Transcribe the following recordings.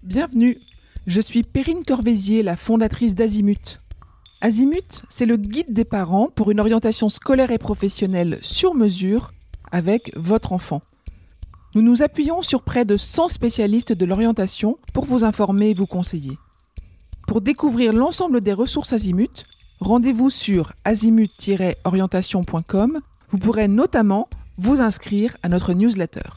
Bienvenue, je suis Perrine Corvézier, la fondatrice d'Azimut. Azimut, c'est le guide des parents pour une orientation scolaire et professionnelle sur mesure avec votre enfant. Nous nous appuyons sur près de 100 spécialistes de l'orientation pour vous informer et vous conseiller. Pour découvrir l'ensemble des ressources Azimut, rendez-vous sur azimut-orientation.com. Vous pourrez notamment vous inscrire à notre newsletter.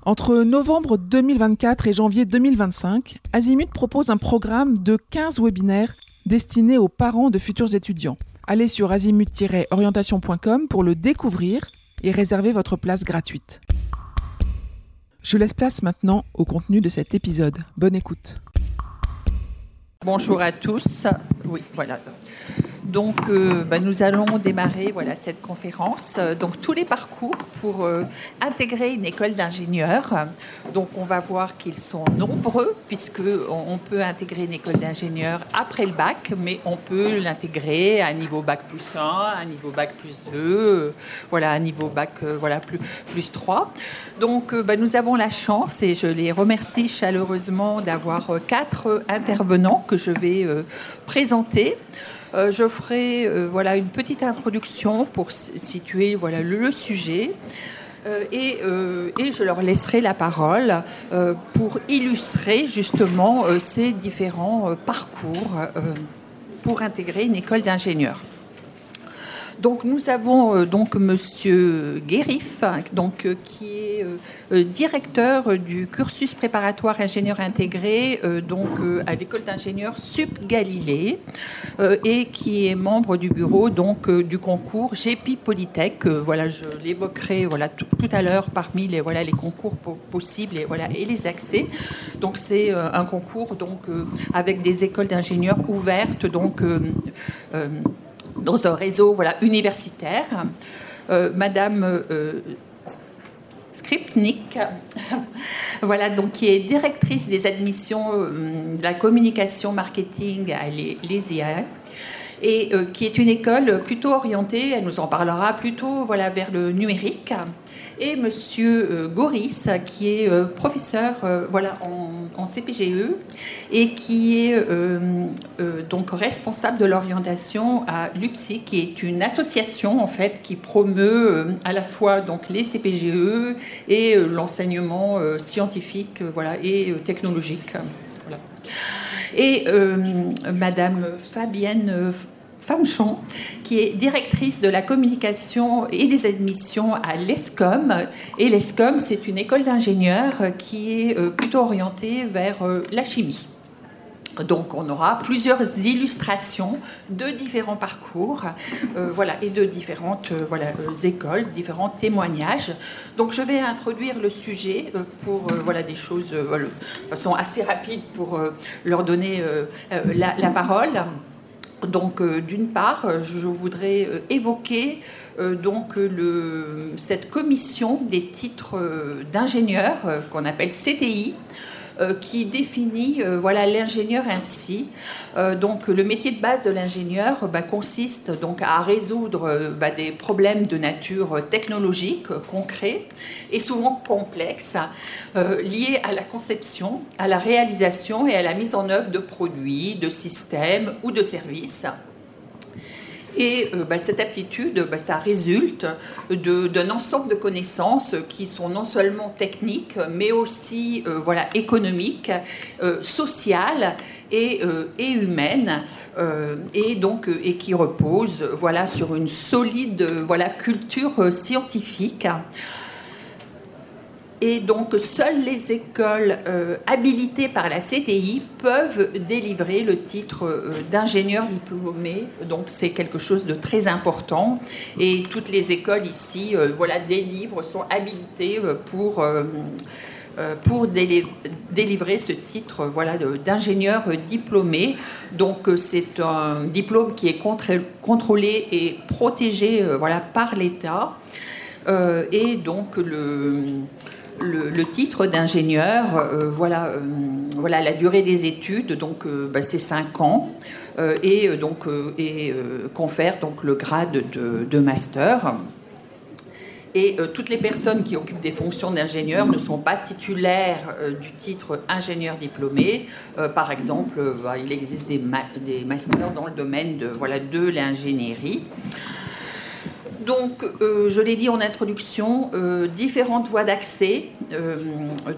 Entre novembre 2024 et janvier 2025, Azimut propose un programme de 15 webinaires destinés aux parents de futurs étudiants. Allez sur azimut-orientation.com pour le découvrir et réserver votre place gratuite. Je laisse place maintenant au contenu de cet épisode. Bonne écoute. Bonjour à tous. Oui, voilà. Donc, nous allons démarrer cette conférence. Donc, tous les parcours pour intégrer une école d'ingénieurs. Donc, on va voir qu'ils sont nombreux, puisqu'on peut intégrer une école d'ingénieurs après le bac, mais on peut l'intégrer à un niveau bac plus 1, à un niveau bac plus 2, à un niveau bac plus 3. Donc, nous avons la chance, et je les remercie chaleureusement, d'avoir 4 intervenants que je vais présenter. Je ferai une petite introduction pour situer le sujet et je leur laisserai la parole pour illustrer justement ces différents parcours pour intégrer une école d'ingénieurs. Donc nous avons Monsieur Guérif, qui est directeur du cursus préparatoire ingénieur intégré à l'école d'ingénieurs Sup Galilée et qui est membre du bureau du concours GEPI Polytech. Je l'évoquerai tout à l'heure parmi les concours possibles et les accès. Donc c'est un concours avec des écoles d'ingénieurs ouvertes dans un réseau universitaire. Madame Skripnik, qui est directrice des admissions de la communication marketing à l'ESIA, et qui est une école plutôt orientée, elle nous en parlera, plutôt vers le numérique. Et Monsieur Goris, qui est professeur en CPGE et qui est responsable de l'orientation à l'UPSI, qui est une association qui promeut à la fois les CPGE et l'enseignement scientifique et technologique. Et Madame Fabienne Famechon, qui est directrice de la communication et des admissions à l'ESCOM. Et l'ESCOM, c'est une école d'ingénieurs qui est plutôt orientée vers la chimie. Donc, on aura plusieurs illustrations de différents parcours et de différentes écoles, différents témoignages. Donc, je vais introduire le sujet pour des choses de façon assez rapide pour leur donner la parole. Donc, d'une part, je voudrais évoquer cette commission des titres d'ingénieurs qu'on appelle CTI, qui définit l'ingénieur ainsi. Le métier de base de l'ingénieur consiste à résoudre des problèmes de nature technologique, concrets et souvent complexes, liés à la conception, à la réalisation et à la mise en œuvre de produits, de systèmes ou de services. Et cette aptitude, ça résulte d'un ensemble de connaissances qui sont non seulement techniques, mais aussi économiques, sociales et humaines, et qui reposent sur une solide culture scientifique. Et donc, seules les écoles habilitées par la CTI peuvent délivrer le titre d'ingénieur diplômé. Donc, c'est quelque chose de très important. Et toutes les écoles ici, sont habilitées pour délivrer ce titre d'ingénieur diplômé. Donc, c'est un diplôme qui est contrôlé et protégé par l'État. Et donc, le titre d'ingénieur, la durée des études, c'est 5 ans, et confère le grade de master. Et toutes les personnes qui occupent des fonctions d'ingénieur ne sont pas titulaires du titre ingénieur diplômé. Par exemple, il existe des masters dans le domaine de l'ingénierie. Donc, je l'ai dit en introduction, différentes voies d'accès.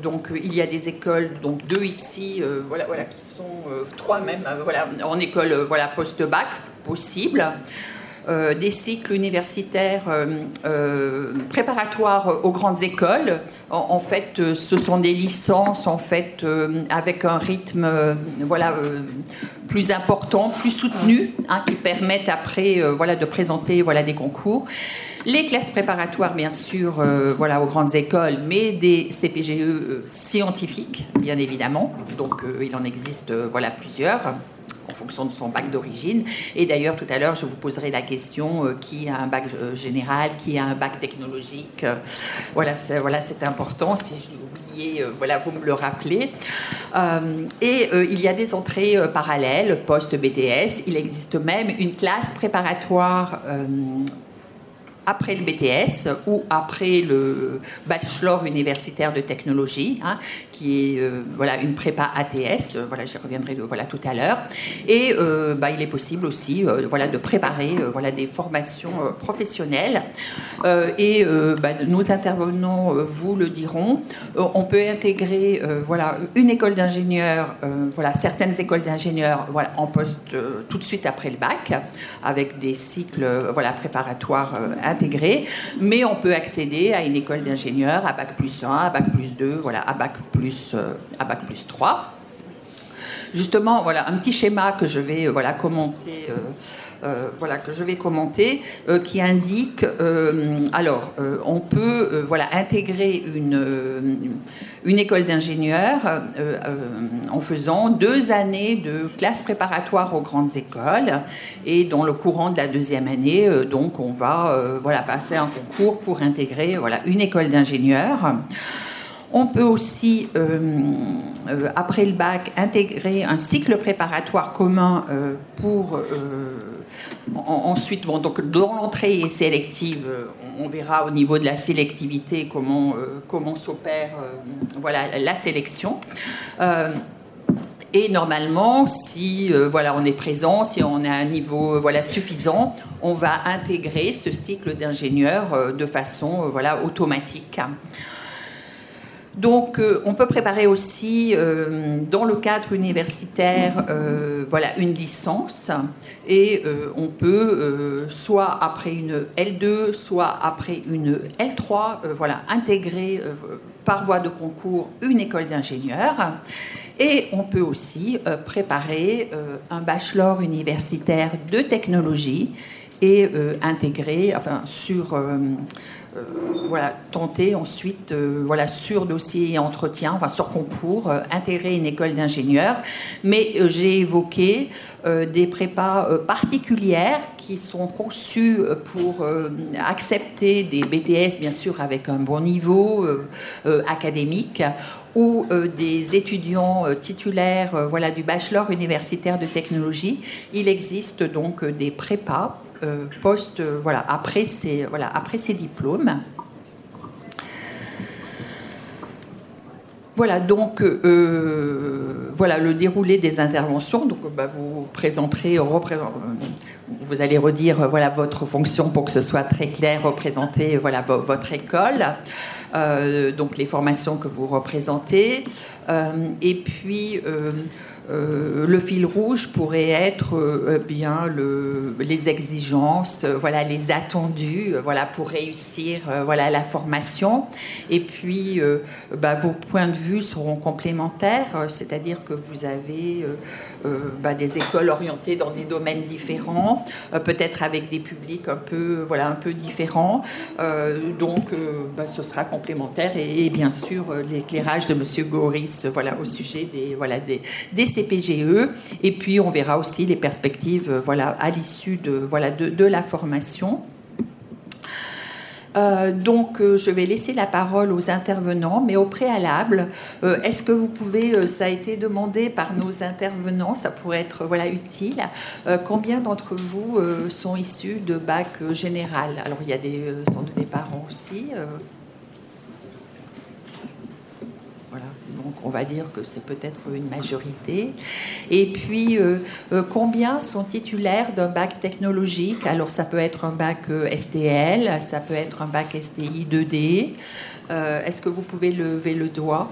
Donc, il y a des écoles, donc 2 ici, qui sont 3 même, en école post-bac possible. Des cycles universitaires préparatoires aux grandes écoles. En fait, ce sont des licences avec un rythme plus important, plus soutenu, qui permettent après de présenter des concours. Les classes préparatoires, bien sûr, aux grandes écoles, mais des CPGE scientifiques, bien évidemment. Donc, il en existe plusieurs en fonction de son bac d'origine. Et d'ailleurs, tout à l'heure, je vous poserai la question qui a un bac général, qui a un bac technologique. C'est important. Si je l'ai oublié, vous me le rappelez. Il y a des entrées parallèles, post-BTS. Il existe même une classe préparatoire après le BTS ou après le bachelor universitaire de technologie, qui est une prépa ATS, j'y reviendrai tout à l'heure. Et il est possible aussi de préparer des formations professionnelles. Nos intervenants vous le diront. On peut intégrer une école d'ingénieurs, certaines écoles d'ingénieurs en poste tout de suite après le bac, avec des cycles préparatoires intégrés, mais on peut accéder à une école d'ingénieurs à bac plus 1, à bac plus 2, à bac plus 3. Justement, un petit schéma que je vais commenter. Qui indique, on peut intégrer une école d'ingénieurs en faisant 2 années de classe préparatoire aux grandes écoles, et dans le courant de la 2e année, donc on va passer un concours pour intégrer une école d'ingénieurs. On peut aussi, après le bac, intégrer un cycle préparatoire commun pour... Ensuite, donc, dans l'entrée est sélective, on verra au niveau de la sélectivité comment s'opère la sélection. Et normalement, si on est présent, si on a un niveau suffisant, on va intégrer ce cycle d'ingénieur de façon automatique. Donc, on peut préparer aussi, dans le cadre universitaire, une licence. Et on peut, soit après une L2, soit après une L3, intégrer par voie de concours une école d'ingénieurs. Et on peut aussi préparer un bachelor universitaire de technologie et intégrer, tenter ensuite, sur dossier et entretien, sur concours, intégrer une école d'ingénieurs. Mais j'ai évoqué des prépas particulières qui sont conçues pour accepter des BTS, bien sûr, avec un bon niveau académique, ou des étudiants titulaires du bachelor universitaire de technologie. Il existe donc des prépas après ces diplômes. Voilà, donc, le déroulé des interventions. Donc, vous présenterez, vous allez redire votre fonction pour que ce soit très clair, représenter votre école, donc les formations que vous représentez, et puis le fil rouge pourrait être les exigences, les attendus, pour réussir la formation. Et puis vos points de vue seront complémentaires, c'est-à-dire que vous avez des écoles orientées dans des domaines différents, peut-être avec des publics un peu différents. Donc ce sera complémentaire, et bien sûr l'éclairage de Monsieur Goris au sujet des CPGE, et puis on verra aussi les perspectives à l'issue de la formation. Donc, je vais laisser la parole aux intervenants, mais au préalable, est-ce que vous pouvez, ça a été demandé par nos intervenants, ça pourrait être utile, combien d'entre vous sont issus de bac général? Alors, il y a sans doute des parents aussi. Voilà, donc on va dire que c'est peut-être une majorité. Et puis, combien sont titulaires d'un bac technologique? Alors, ça peut être un bac STL, ça peut être un bac STI 2D. Est-ce que vous pouvez lever le doigt?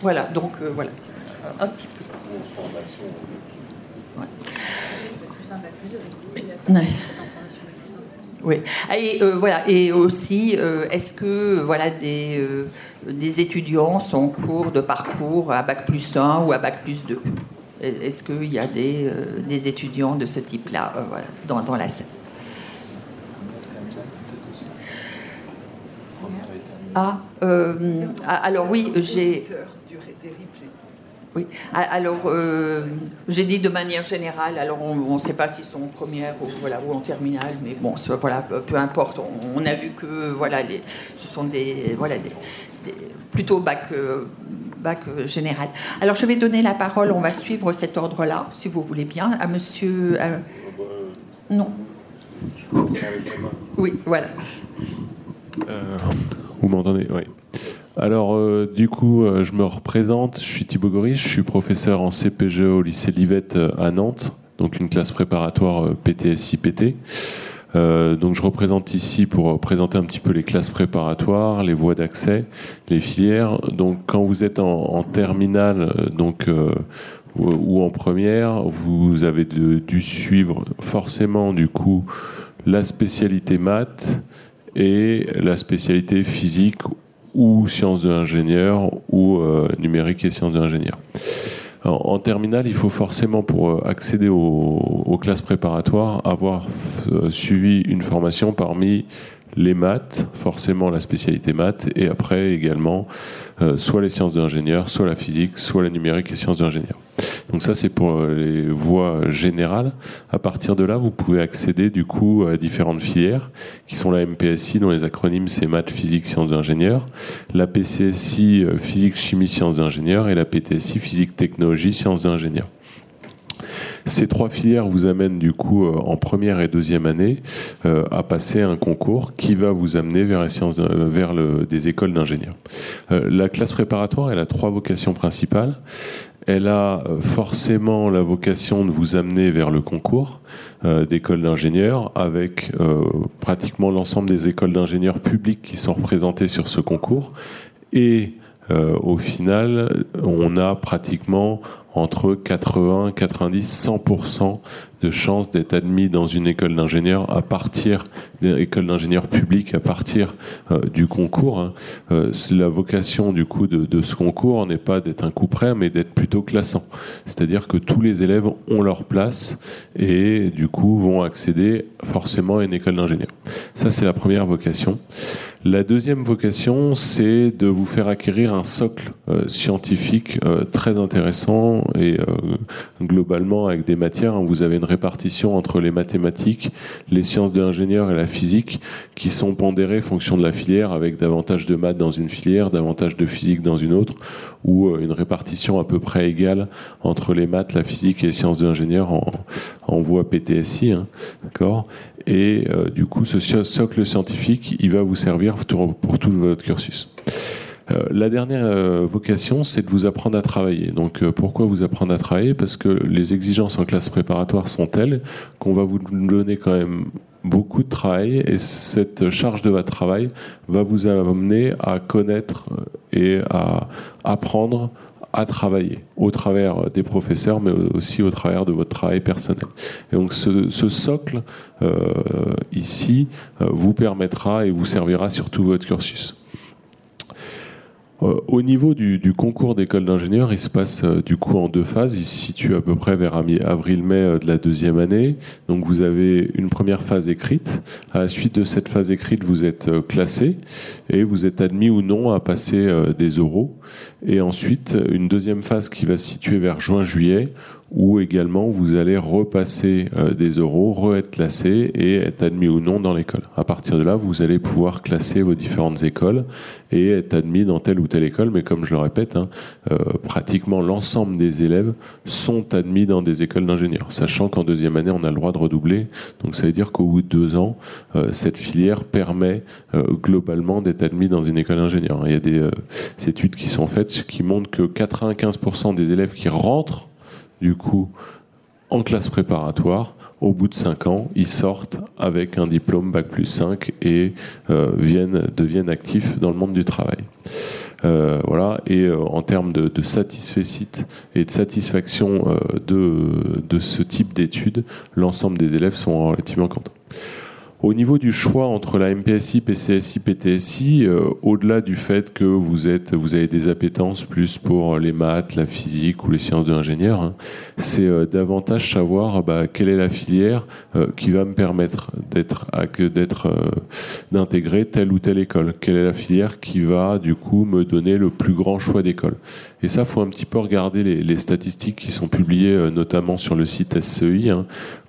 Voilà, donc voilà, un petit peu. Ouais. Oui. Et voilà. Et aussi, est-ce que des étudiants sont en cours de parcours à bac plus 1 ou à bac plus 2? Est-ce qu'il y a des étudiants de ce type-là dans la salle? Alors oui, j'ai... Oui. Alors, j'ai dit de manière générale. Alors, on ne sait pas s'ils sont en première ou en terminale, mais bon, peu importe. On a vu que ce sont plutôt bac général. Alors, je vais donner la parole. On va suivre cet ordre-là, si vous voulez bien, à Monsieur. Non. Oui, voilà. Vous m'entendez? Oui. Alors, du coup, je me représente, je suis Thibaut Goris, je suis professeur en CPGE au lycée Livette à Nantes, donc une classe préparatoire PTSI-PT. Donc je représente ici pour présenter un petit peu les classes préparatoires, les voies d'accès, les filières. Donc quand vous êtes en terminale ou en première, vous avez dû suivre forcément du coup la spécialité maths et la spécialité physique ou sciences de l'ingénieur, ou numérique et sciences de l'ingénieur. En terminale, il faut forcément, pour accéder aux classes préparatoires, avoir suivi une formation parmi les maths, forcément la spécialité maths, et après également soit les sciences de l'ingénieur, soit la physique, soit la numérique et sciences de l'ingénieur. Donc ça, c'est pour les voies générales. À partir de là, vous pouvez accéder du coup à différentes filières qui sont la MPSI, dont les acronymes c'est maths, physique, sciences de l'ingénieur, la PCSI, physique, chimie, sciences de l'ingénieur, et la PTSI, physique, technologie, sciences de l'ingénieur. Ces trois filières vous amènent du coup en première et deuxième année à passer un concours qui va vous amener vers des écoles d'ingénieurs. La classe préparatoire, elle a trois vocations principales. Elle a forcément la vocation de vous amener vers le concours d'écoles d'ingénieurs, avec pratiquement l'ensemble des écoles d'ingénieurs publiques qui sont représentées sur ce concours. Et au final, on a pratiquement entre 80, 90, 100% de chances d'être admis dans une école d'ingénieur à partir d'une école d'ingénieur publique, à partir du concours. La vocation du coup de ce concours n'est pas d'être un coup près, mais d'être plutôt classant. C'est-à-dire que tous les élèves ont leur place et du coup vont accéder forcément à une école d'ingénieur. Ça, c'est la première vocation. La deuxième vocation, c'est de vous faire acquérir un socle scientifique très intéressant et globalement avec des matières. Vous avez une répartition entre les mathématiques, les sciences de l'ingénieur et la physique qui sont pondérées en fonction de la filière, avec davantage de maths dans une filière, davantage de physique dans une autre, ou une répartition à peu près égale entre les maths, la physique et les sciences de l'ingénieur en voie PTSI. D'accord ? Et du coup, ce socle scientifique, il va vous servir pour tout votre cursus. La dernière vocation, c'est de vous apprendre à travailler. Donc, pourquoi vous apprendre à travailler ? Parce que les exigences en classe préparatoire sont telles qu'on va vous donner quand même beaucoup de travail, et cette charge de votre travail va vous amener à connaître et à apprendre à travailler au travers des professeurs, mais aussi au travers de votre travail personnel. Et donc ce socle ici vous permettra et vous servira sur tout votre cursus. Au niveau du concours d'école d'ingénieur, il se passe du coup en deux phases. Il se situe à peu près vers avril-mai de la deuxième année. Donc vous avez une première phase écrite. À la suite de cette phase écrite, vous êtes classé et vous êtes admis ou non à passer des oraux. Et ensuite, une deuxième phase qui va se situer vers juin-juillet, où également vous allez repasser des oraux, re-être classé et être admis ou non dans l'école. À partir de là, vous allez pouvoir classer vos différentes écoles et être admis dans telle ou telle école, mais comme je le répète, pratiquement l'ensemble des élèves sont admis dans des écoles d'ingénieurs, sachant qu'en deuxième année, on a le droit de redoubler. Donc ça veut dire qu'au bout de 2 ans, cette filière permet globalement d'être admis dans une école d'ingénieurs. Il y a des études qui sont faites qui montrent que 95% des élèves qui rentrent du coup en classe préparatoire, au bout de 5 ans, ils sortent avec un diplôme Bac+5 et deviennent actifs dans le monde du travail. Voilà. Et en termes de satisfecit et de satisfaction de ce type d'études, l'ensemble des élèves sont relativement contents. Au niveau du choix entre la MPSI, PCSI, PTSI, au-delà du fait que vous avez des appétences plus pour les maths, la physique ou les sciences de l'ingénieur, c'est davantage savoir quelle est la filière qui va me permettre d'intégrer telle ou telle école. Quelle est la filière qui va du coup me donner le plus grand choix d'école. Et ça, faut un petit peu regarder les statistiques qui sont publiées notamment sur le site SCEI,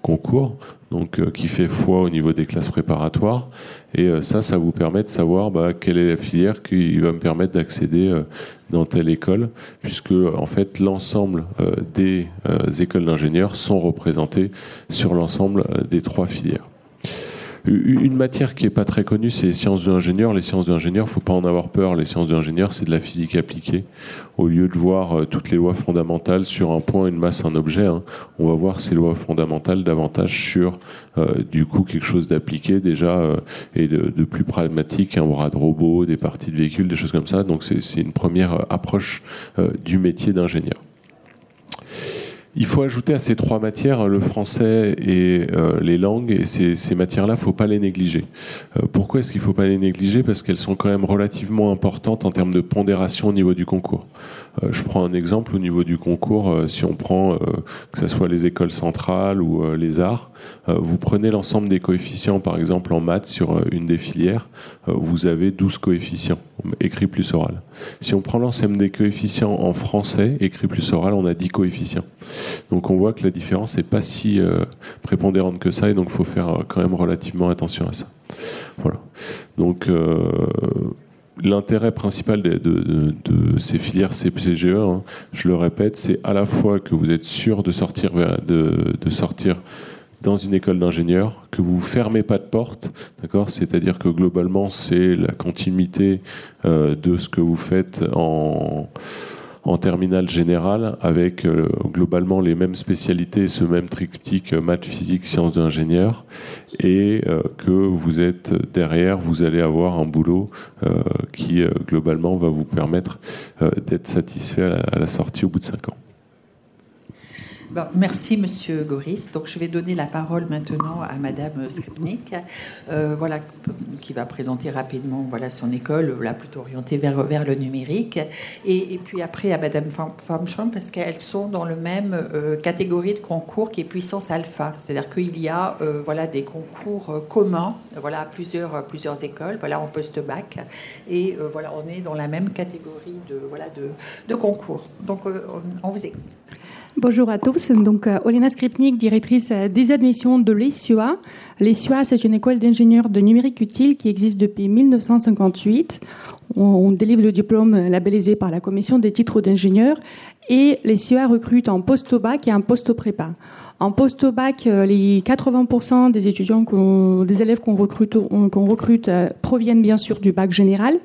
concours, donc qui fait foi au niveau des classes préparatoires. Et ça vous permet de savoir quelle est la filière qui va me permettre d'accéder dans telle école, puisque en fait l'ensemble des écoles d'ingénieurs sont représentées sur l'ensemble des 3 filières. Une matière qui n'est pas très connue, c'est les sciences de l'ingénieur. Les sciences de l'ingénieur, il ne faut pas en avoir peur. Les sciences de l'ingénieur, c'est de la physique appliquée. Au lieu de voir toutes les lois fondamentales sur un point, une masse, un objet, on va voir ces lois fondamentales davantage sur du coup quelque chose d'appliqué déjà et de plus pragmatique, un bras de robot, des parties de véhicules, des choses comme ça. Donc c'est une première approche du métier d'ingénieur. Il faut ajouter à ces 3 matières le français et les langues, et ces matières-là, il ne faut pas les négliger. Pourquoi est-ce qu'il ne faut pas les négliger ? Parce qu'elles sont quand même relativement importantes en termes de pondération au niveau du concours. Je prends un exemple au niveau du concours, si on prend que ce soit les écoles centrales ou les arts, vous prenez l'ensemble des coefficients, par exemple en maths sur une des filières, vous avez 12 coefficients, écrit plus oral. Si on prend l'ensemble des coefficients en français, écrit plus oral, on a 10 coefficients. Donc on voit que la différence n'est pas si prépondérante que ça, et donc il faut faire quand même relativement attention à ça. Voilà. Donc l'intérêt principal de ces filières CPGE, je le répète, c'est à la fois que vous êtes sûr de sortir dans une école d'ingénieur, que vous ne fermez pas de porte, d'accord ? C'est-à-dire que globalement, c'est la continuité de ce que vous faites en terminale générale, avec globalement les mêmes spécialités, ce même triptyque maths, physique, sciences de l'ingénieur, et que vous êtes derrière, vous allez avoir un boulot qui globalement va vous permettre d'être satisfait à la sortie au bout de 5 ans. Bon, merci Monsieur Goris. Donc je vais donner la parole maintenant à Madame Skripnik, voilà, qui va présenter rapidement son école, là plutôt orientée vers le numérique, et puis après à Madame Farmschon, parce qu'elles sont dans le même catégorie de concours qui est puissance alpha, c'est-à-dire qu'il y a des concours communs, à plusieurs écoles, en post-bac, et on est dans la même catégorie de concours. Donc on vous écoute. Bonjour à tous. Donc, Olena Skripnik, directrice des admissions de l'ESUA. L'ESUA, c'est une école d'ingénieurs de numérique utile qui existe depuis 1958. On délivre le diplôme labellisé par la commission des titres d'ingénieur. Et l'ESUA recrute en post-bac et en post-prépa. En post-bac, les 80% des étudiants, des élèves qu'on recrute proviennent bien sûr du bac général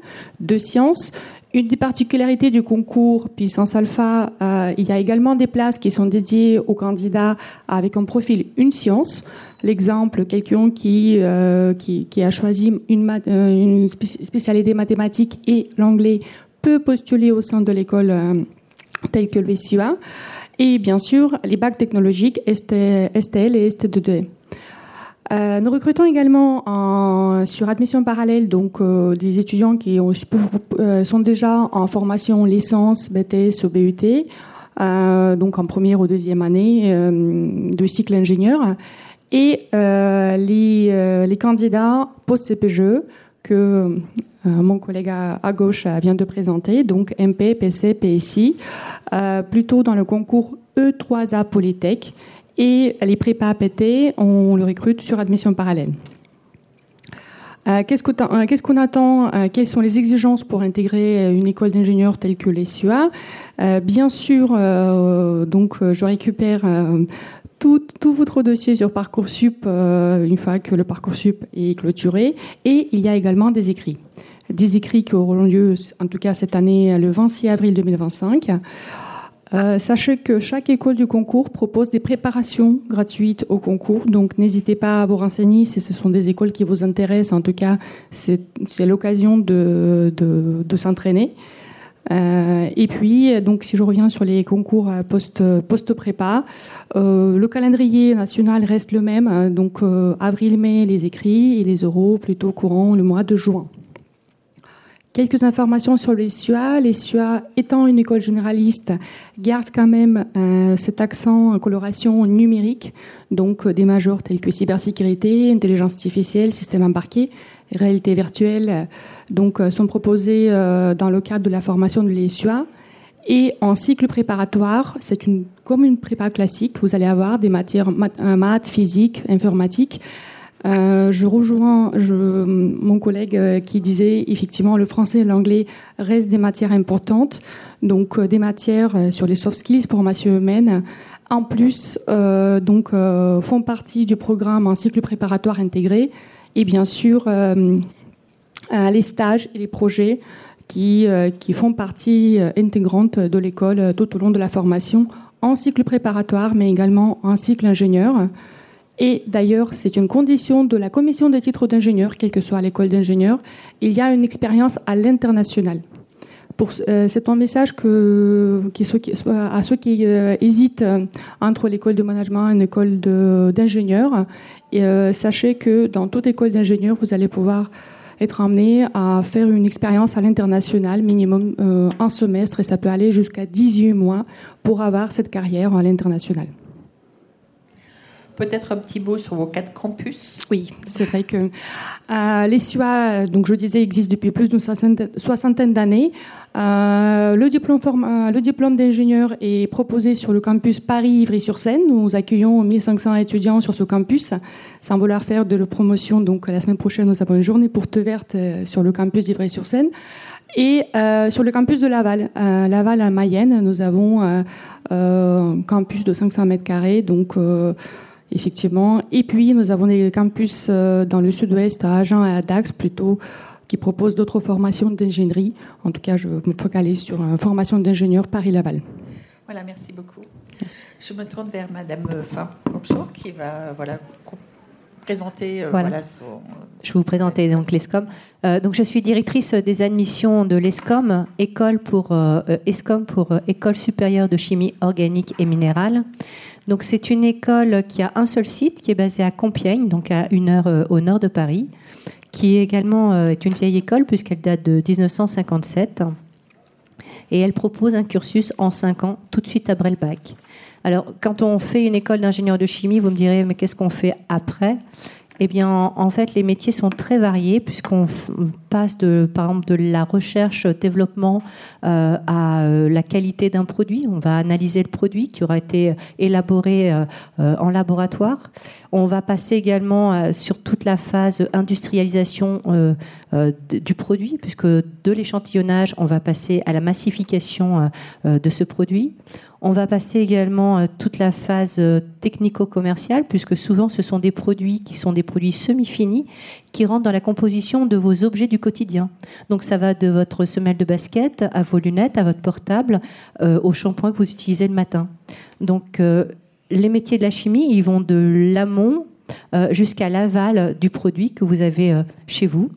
de sciences. Une des particularités du concours Puissance Alpha, il y a également des places qui sont dédiées aux candidats avec un profil une science. L'exemple, quelqu'un qui a choisi une spécialité mathématique et l'anglais peut postuler au sein de l'école telle que l'ESUA. Et bien sûr, les bacs technologiques STL et ST2D. Nous recrutons également sur admission parallèle des étudiants qui sont déjà en formation licence, BTS ou BUT, donc en première ou deuxième année de cycle ingénieur, et les candidats post-CPGE que mon collègue à gauche vient de présenter, donc MP, PC, PSI, plutôt dans le concours E3A Polytech. Et les prépas APT, on le recrute sur admission parallèle. Qu'est-ce qu'on attend? Quelles sont les exigences pour intégrer une école d'ingénieurs telle que les SUA? Bien sûr, je récupère tout votre dossier sur Parcoursup une fois que le Parcoursup est clôturé. Et il y a également des écrits. Des écrits qui auront lieu, en tout cas cette année, le 26 avril 2025. Sachez que chaque école du concours propose des préparations gratuites au concours, donc n'hésitez pas à vous renseigner si ce sont des écoles qui vous intéressent. En tout cas, c'est l'occasion de s'entraîner. Et puis, donc, si je reviens sur les concours post-prépa, le calendrier national reste le même, donc avril-mai les écrits et les oraux plutôt courant le mois de juin. Quelques informations sur les SUA. Les SUA, étant une école généraliste, gardent quand même cet accent en coloration numérique, donc des majors tels que cybersécurité, intelligence artificielle, système embarqué, réalité virtuelle, donc sont proposés dans le cadre de la formation de les SUA. Et en cycle préparatoire, comme une prépa classique, vous allez avoir des matières maths, physique, informatique. Je rejoins mon collègue qui disait effectivement le français et l'anglais restent des matières importantes, donc des matières sur les soft skills, formation humaine. En plus, font partie du programme en cycle préparatoire intégré et bien sûr les stages et les projets qui font partie intégrante de l'école tout au long de la formation en cycle préparatoire, mais également en cycle ingénieur. Et d'ailleurs, c'est une condition de la commission des titres d'ingénieur, quelle que soit l'école d'ingénieur, il y a une expérience à l'international. C'est un message à ceux qui hésitent entre l'école de management et une école d'ingénieur. Sachez que dans toute école d'ingénieur, vous allez pouvoir être amené à faire une expérience à l'international, minimum un semestre, et ça peut aller jusqu'à 18 mois pour avoir cette carrière à l'international. Peut-être un petit mot sur vos 4 campus. Oui, c'est vrai que les SUA, donc je disais, existent depuis plus d'une soixantaine d'années. Le diplôme d'ingénieur est proposé sur le campus Paris-Ivry-sur-Seine. Nous accueillons 1500 étudiants sur ce campus. Sans vouloir faire de la promotion, donc la semaine prochaine, nous avons une journée porte verte sur le campus d'Ivry-sur-Seine. Et sur le campus de Laval, Laval à Mayenne, nous avons un campus de 500 mètres carrés, donc effectivement. Et puis, nous avons des campus dans le sud-ouest, à Agen et à Dax, plutôt, qui proposent d'autres formations d'ingénierie. En tout cas, je me focalise sur une formation d'ingénieur Paris-Laval. Voilà, merci beaucoup. Merci. Je me tourne vers Madame Pomchot, qui va présenter son... Je vais vous présenter donc l'ESCOM. Donc je suis directrice des admissions de l'ESCOM, ESCOM pour École supérieure de chimie organique et minérale. Donc c'est une école qui a un seul site, qui est basée à Compiègne, donc à 1 heure au nord de Paris, qui également est une vieille école puisqu'elle date de 1957. Et elle propose un cursus en 5 ans, tout de suite après le bac. Alors, quand on fait une école d'ingénieur de chimie, vous me direz, mais qu'est-ce qu'on fait après ? Eh bien, en fait, les métiers sont très variés puisqu'on passe, par exemple, de la recherche-développement à la qualité d'un produit. On va analyser le produit qui aura été élaboré en laboratoire. On va passer également sur toute la phase industrialisation du produit, puisque de l'échantillonnage, on va passer à la massification de ce produit. On va passer également toute la phase technico-commerciale, puisque souvent ce sont des produits qui sont des produits semi-finis qui rentrent dans la composition de vos objets du quotidien. Donc ça va de votre semelle de basket à vos lunettes, à votre portable, au shampoing que vous utilisez le matin. Donc les métiers de la chimie, ils vont de l'amont jusqu'à l'aval du produit que vous avez chez vous.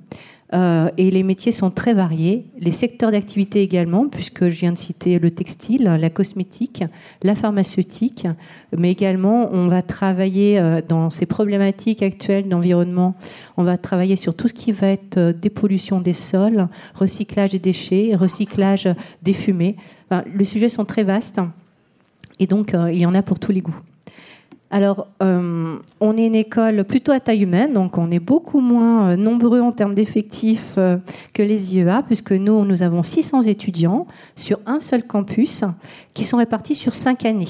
Et les métiers sont très variés, les secteurs d'activité également, puisque je viens de citer le textile, la cosmétique, la pharmaceutique, mais également on va travailler dans ces problématiques actuelles d'environnement, on va travailler sur tout ce qui va être dépollution des sols, recyclage des déchets, recyclage des fumées. Enfin, les sujets sont très vastes et donc il y en a pour tous les goûts. Alors, on est une école plutôt à taille humaine, donc on est beaucoup moins nombreux en termes d'effectifs que les IEA, puisque nous avons 600 étudiants sur un seul campus qui sont répartis sur 5 années.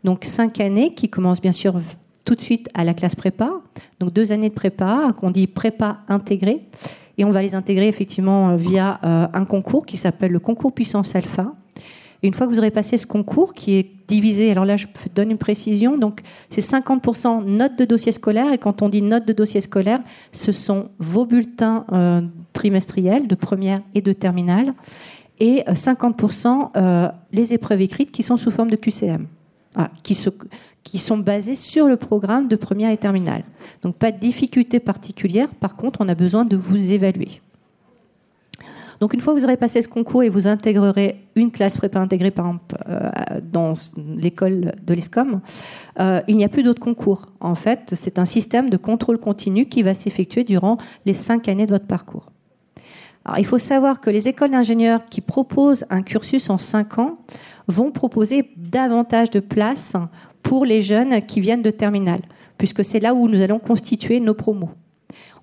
Donc 5 années qui commencent bien sûr tout de suite à la classe prépa, donc 2 années de prépa, qu'on dit prépa intégrée, et on va les intégrer effectivement via un concours qui s'appelle le concours Puissance Alpha. Et une fois que vous aurez passé ce concours, qui est divisé, alors là je donne une précision, donc c'est 50% notes de dossier scolaire, et quand on dit notes de dossier scolaire, ce sont vos bulletins trimestriels de première et de terminale, et 50% les épreuves écrites qui sont sous forme de QCM, qui sont basées sur le programme de première et terminale. Donc pas de difficulté particulière, par contre on a besoin de vous évaluer. Donc une fois que vous aurez passé ce concours et vous intégrerez une classe prépa intégrée par exemple dans l'école de l'ESCOM, il n'y a plus d'autres concours. En fait, c'est un système de contrôle continu qui va s'effectuer durant les 5 années de votre parcours. Alors, il faut savoir que les écoles d'ingénieurs qui proposent un cursus en 5 ans vont proposer davantage de places pour les jeunes qui viennent de terminale, puisque c'est là où nous allons constituer nos promos.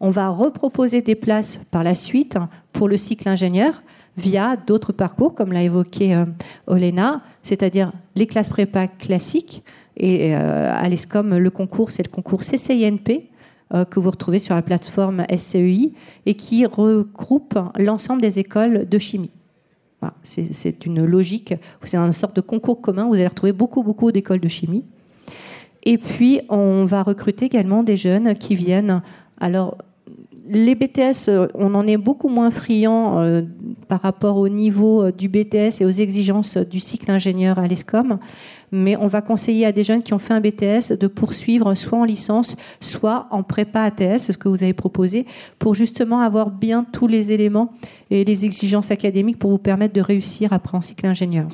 On va reproposer des places par la suite pour le cycle ingénieur via d'autres parcours, comme l'a évoqué Olena, c'est-à-dire les classes prépa classiques. Et à l'ESCOM, le concours, c'est le concours CCINP que vous retrouvez sur la plateforme SCEI et qui regroupe l'ensemble des écoles de chimie. Voilà, c'est une logique, c'est une sorte de concours commun où vous allez retrouver beaucoup d'écoles de chimie. Et puis, on va recruter également des jeunes qui viennent... Alors, les BTS, on en est beaucoup moins friand par rapport au niveau du BTS et aux exigences du cycle ingénieur à l'ESCOM, mais on va conseiller à des jeunes qui ont fait un BTS de poursuivre soit en licence, soit en prépa ATS, ce que vous avez proposé, pour justement avoir bien tous les éléments et les exigences académiques pour vous permettre de réussir après en cycle ingénieur.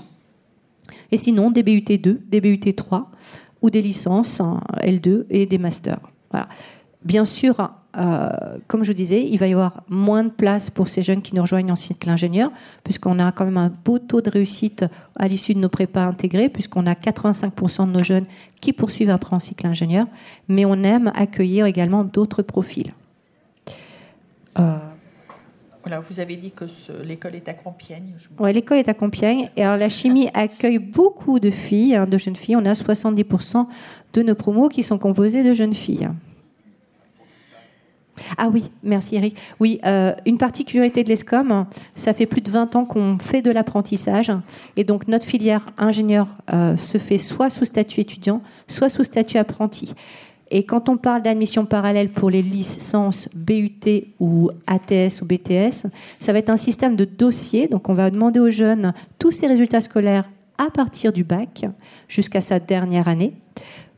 Et sinon, des BUT 2, des BUT 3, ou des licences L2 et des masters. Voilà. Bien sûr, comme je vous disais, il va y avoir moins de place pour ces jeunes qui nous rejoignent en cycle ingénieur, puisqu'on a quand même un beau taux de réussite à l'issue de nos prépas intégrés, puisqu'on a 85% de nos jeunes qui poursuivent après en cycle ingénieur, mais on aime accueillir également d'autres profils. Voilà, vous avez dit que l'école est à Compiègne. Oui, l'école est à Compiègne. Et alors, la chimie accueille beaucoup de filles, de jeunes filles. On a 70% de nos promos qui sont composés de jeunes filles. Ah oui, merci Eric. Oui, une particularité de l'ESCOM, ça fait plus de 20 ans qu'on fait de l'apprentissage. Et donc, notre filière ingénieur se fait soit sous statut étudiant, soit sous statut apprenti. Et quand on parle d'admission parallèle pour les licences BUT ou ATS ou BTS, ça va être un système de dossier. Donc, on va demander aux jeunes tous ses résultats scolaires à partir du bac jusqu'à sa dernière année,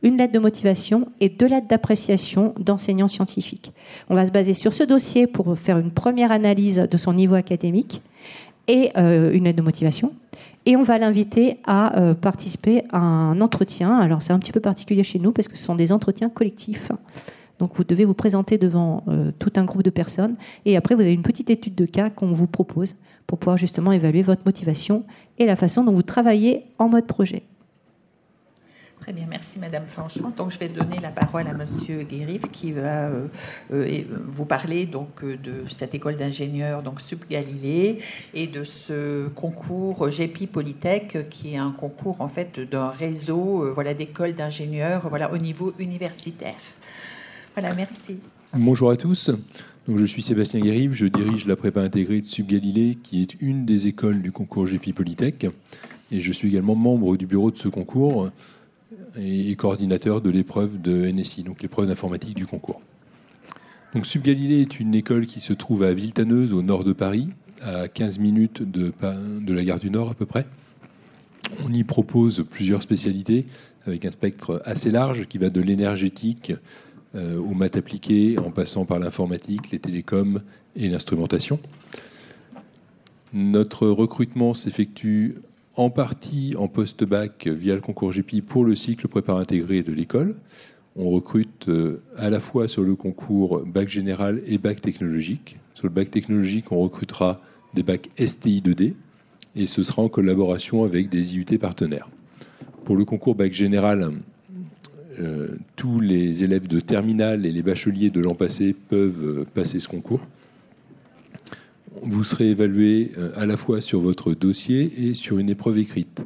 une lettre de motivation et 2 lettres d'appréciation d'enseignants scientifiques. On va se baser sur ce dossier pour faire une première analyse de son niveau académique et une lettre de motivation. Et on va l'inviter à participer à un entretien. Alors, c'est un petit peu particulier chez nous parce que ce sont des entretiens collectifs. Donc, vous devez vous présenter devant tout un groupe de personnes. Et après, vous avez une petite étude de cas qu'on vous propose pour pouvoir justement évaluer votre motivation et la façon dont vous travaillez en mode projet. Très bien, merci Madame Franchon. Donc je vais donner la parole à Monsieur Guérif qui va vous parler donc de cette école d'ingénieurs donc Sup Galilée et de ce concours GEPI Polytech qui est un concours en fait d'un réseau d'écoles d'ingénieurs au niveau universitaire. Voilà, merci. Bonjour à tous. Donc, je suis Sébastien Guérif, je dirige la prépa intégrée de Sup Galilée qui est une des écoles du concours GEPI Polytech et je suis également membre du bureau de ce concours et coordinateur de l'épreuve de NSI, donc l'épreuve d'informatique du concours. Donc Sup Galilée est une école qui se trouve à Villetaneuse, au nord de Paris, à 15 minutes de la gare du Nord à peu près. On y propose plusieurs spécialités avec un spectre assez large qui va de l'énergétique aux maths appliquées, en passant par l'informatique, les télécoms et l'instrumentation. Notre recrutement s'effectue en partie en post-bac via le concours GEPI pour le cycle prépa intégré de l'école. On recrute à la fois sur le concours bac général et bac technologique. Sur le bac technologique, on recrutera des bacs STI 2D et ce sera en collaboration avec des IUT partenaires. Pour le concours bac général, tous les élèves de terminale et les bacheliers de l'an passé peuvent passer ce concours. Vous serez évalué à la fois sur votre dossier et sur une épreuve écrite.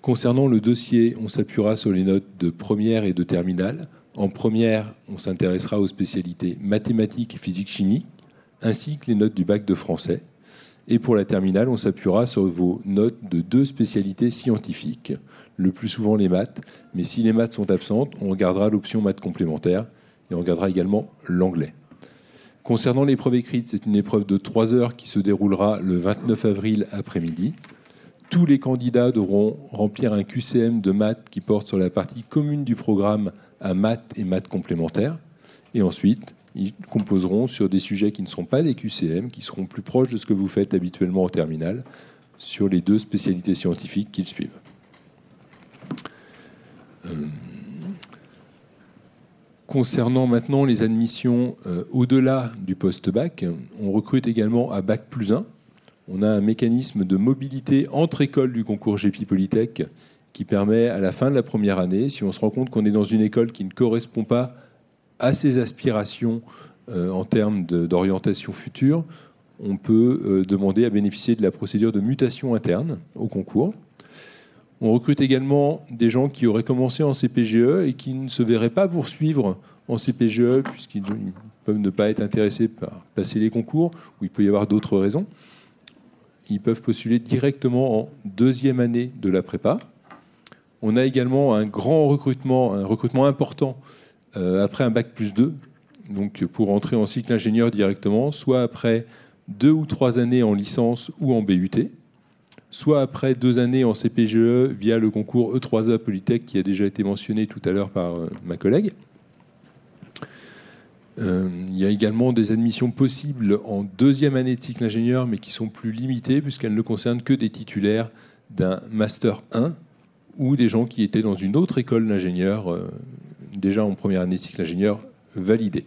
Concernant le dossier, on s'appuiera sur les notes de première et de terminale. En première, on s'intéressera aux spécialités mathématiques et physique-chimie, ainsi que les notes du bac de français. Et pour la terminale, on s'appuiera sur vos notes de 2 spécialités scientifiques, le plus souvent les maths. Mais si les maths sont absentes, on regardera l'option maths complémentaires et on regardera également l'anglais. Concernant l'épreuve écrite, c'est une épreuve de 3 heures qui se déroulera le 29 avril après-midi. Tous les candidats devront remplir un QCM de maths qui porte sur la partie commune du programme à maths et maths complémentaires. Et ensuite, ils composeront sur des sujets qui ne seront pas des QCM, qui seront plus proches de ce que vous faites habituellement en terminale, sur les 2 spécialités scientifiques qu'ils suivent. Concernant maintenant les admissions au-delà du post-bac, on recrute également à bac+1. On a un mécanisme de mobilité entre écoles du concours GEPI Polytech qui permet à la fin de la première année, si on se rend compte qu'on est dans une école qui ne correspond pas à ses aspirations en termes d'orientation future, on peut demander à bénéficier de la procédure de mutation interne au concours. On recrute également des gens qui auraient commencé en CPGE et qui ne se verraient pas poursuivre en CPGE puisqu'ils peuvent ne pas être intéressés par passer les concours ou il peut y avoir d'autres raisons. Ils peuvent postuler directement en 2e année de la prépa. On a également un recrutement important après un bac+2, donc pour entrer en cycle ingénieur directement, soit après 2 ou 3 années en licence ou en BUT, soit après 2 années en CPGE via le concours E3A Polytech qui a déjà été mentionné tout à l'heure par ma collègue. Il y a également des admissions possibles en 2e année de cycle ingénieur, mais qui sont plus limitées puisqu'elles ne concernent que des titulaires d'un Master 1 ou des gens qui étaient dans une autre école d'ingénieur déjà en première année de cycle ingénieur validée.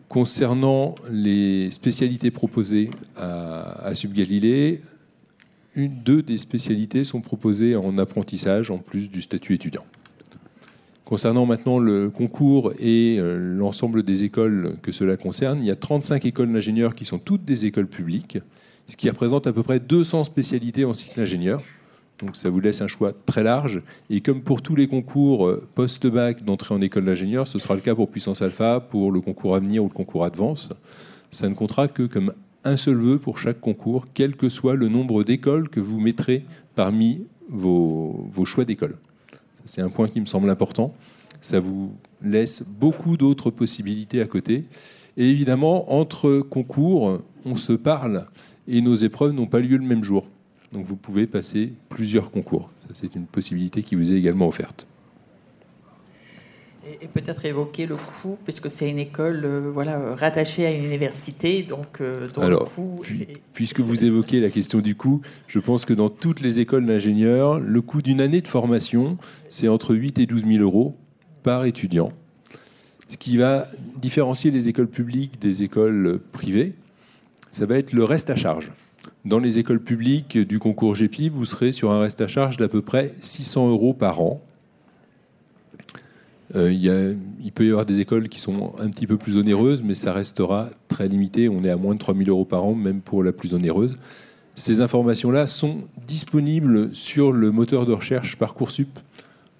Concernant les spécialités proposées à Sub-Galilée, 2 des spécialités sont proposées en apprentissage en plus du statut étudiant. Concernant maintenant le concours et l'ensemble des écoles que cela concerne, il y a 35 écoles d'ingénieurs qui sont toutes des écoles publiques, ce qui représente à peu près 200 spécialités en cycle ingénieur. Donc ça vous laisse un choix très large. Et comme pour tous les concours post-bac d'entrée en école d'ingénieur, ce sera le cas pour Puissance Alpha, pour le concours Avenir ou le concours Advance. Ça ne comptera que comme un seul vœu pour chaque concours, quel que soit le nombre d'écoles que vous mettrez parmi vos choix d'école. C'est un point qui me semble important. Ça vous laisse beaucoup d'autres possibilités à côté. Et évidemment, entre concours, on se parle et nos épreuves n'ont pas lieu le même jour. Donc vous pouvez passer plusieurs concours. Ça, c'est une possibilité qui vous est également offerte. Et peut-être évoquer le coût, puisque c'est une école rattachée à une université. Alors, puisque vous évoquez la question du coût, je pense que dans toutes les écoles d'ingénieurs, le coût d'une année de formation, c'est entre 8 et 12 000 euros par étudiant. Ce qui va différencier les écoles publiques des écoles privées, ça va être le reste à charge. Dans les écoles publiques du concours GEPI, vous serez sur un reste à charge d'à peu près 600 euros par an. Il peut y avoir des écoles qui sont un petit peu plus onéreuses, mais ça restera très limité. On est à moins de 3 000 euros par an, même pour la plus onéreuse. Ces informations-là sont disponibles sur le moteur de recherche Parcoursup.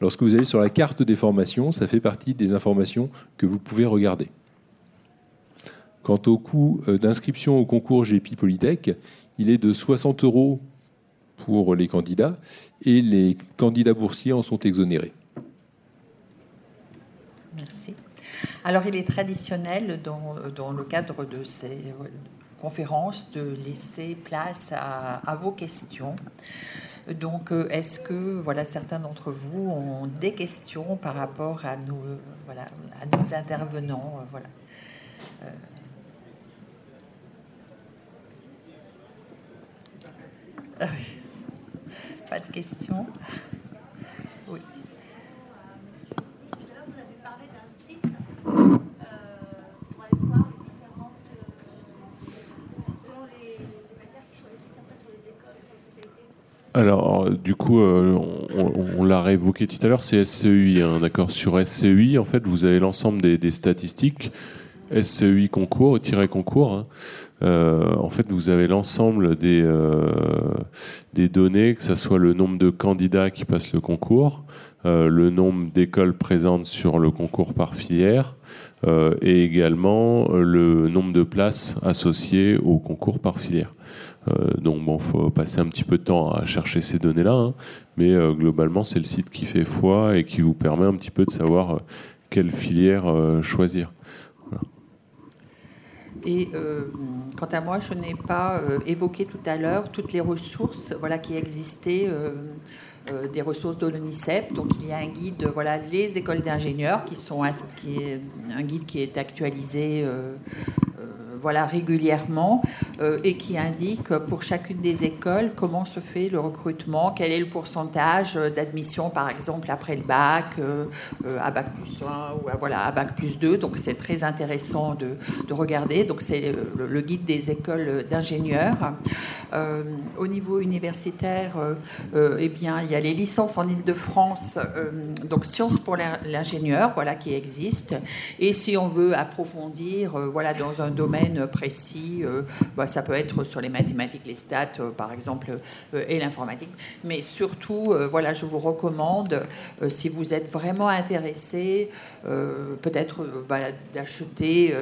Lorsque vous allez sur la carte des formations, ça fait partie des informations que vous pouvez regarder. Quant au coût d'inscription au concours GEPI Polytech, il est de 60 euros pour les candidats et les candidats boursiers en sont exonérés. Merci. Alors, il est traditionnel dans le cadre de ces conférences de laisser place à vos questions. Donc, est-ce que certains d'entre vous ont des questions par rapport à nos intervenants Pas de questions? Oui. Alors, du coup, on l'a réévoqué tout à l'heure, c'est SCEI, hein, d'accord. Sur SCEI, en fait, vous avez l'ensemble des statistiques. SCEI concours, concours. Hein. En fait, vous avez l'ensemble des données, que ce soit le nombre de candidats qui passent le concours, le nombre d'écoles présentes sur le concours par filière, et également le nombre de places associées au concours par filière. Donc bon, faut passer un petit peu de temps à chercher ces données-là, hein, mais globalement, c'est le site qui fait foi et qui vous permet un petit peu de savoir quelle filière choisir. Voilà. Et quant à moi, je n'ai pas évoqué tout à l'heure toutes les ressources qui existaient, des ressources de l'ONICEP. Donc il y a un guide, les écoles d'ingénieurs, qui est un guide qui est actualisé régulièrement et qui indique pour chacune des écoles comment se fait le recrutement, quel est le pourcentage d'admission, par exemple, après le bac, à bac plus 1 ou à bac plus 2. Donc c'est très intéressant de regarder. Donc c'est le guide des écoles d'ingénieurs. Au niveau universitaire, il y a les licences en Île-de-France, donc Sciences pour l'ingénieur, qui existent. Et si on veut approfondir, dans un domaine précis, ça peut être sur les mathématiques, les stats, par exemple, et l'informatique. Mais surtout, je vous recommande, si vous êtes vraiment intéressé, peut-être d'acheter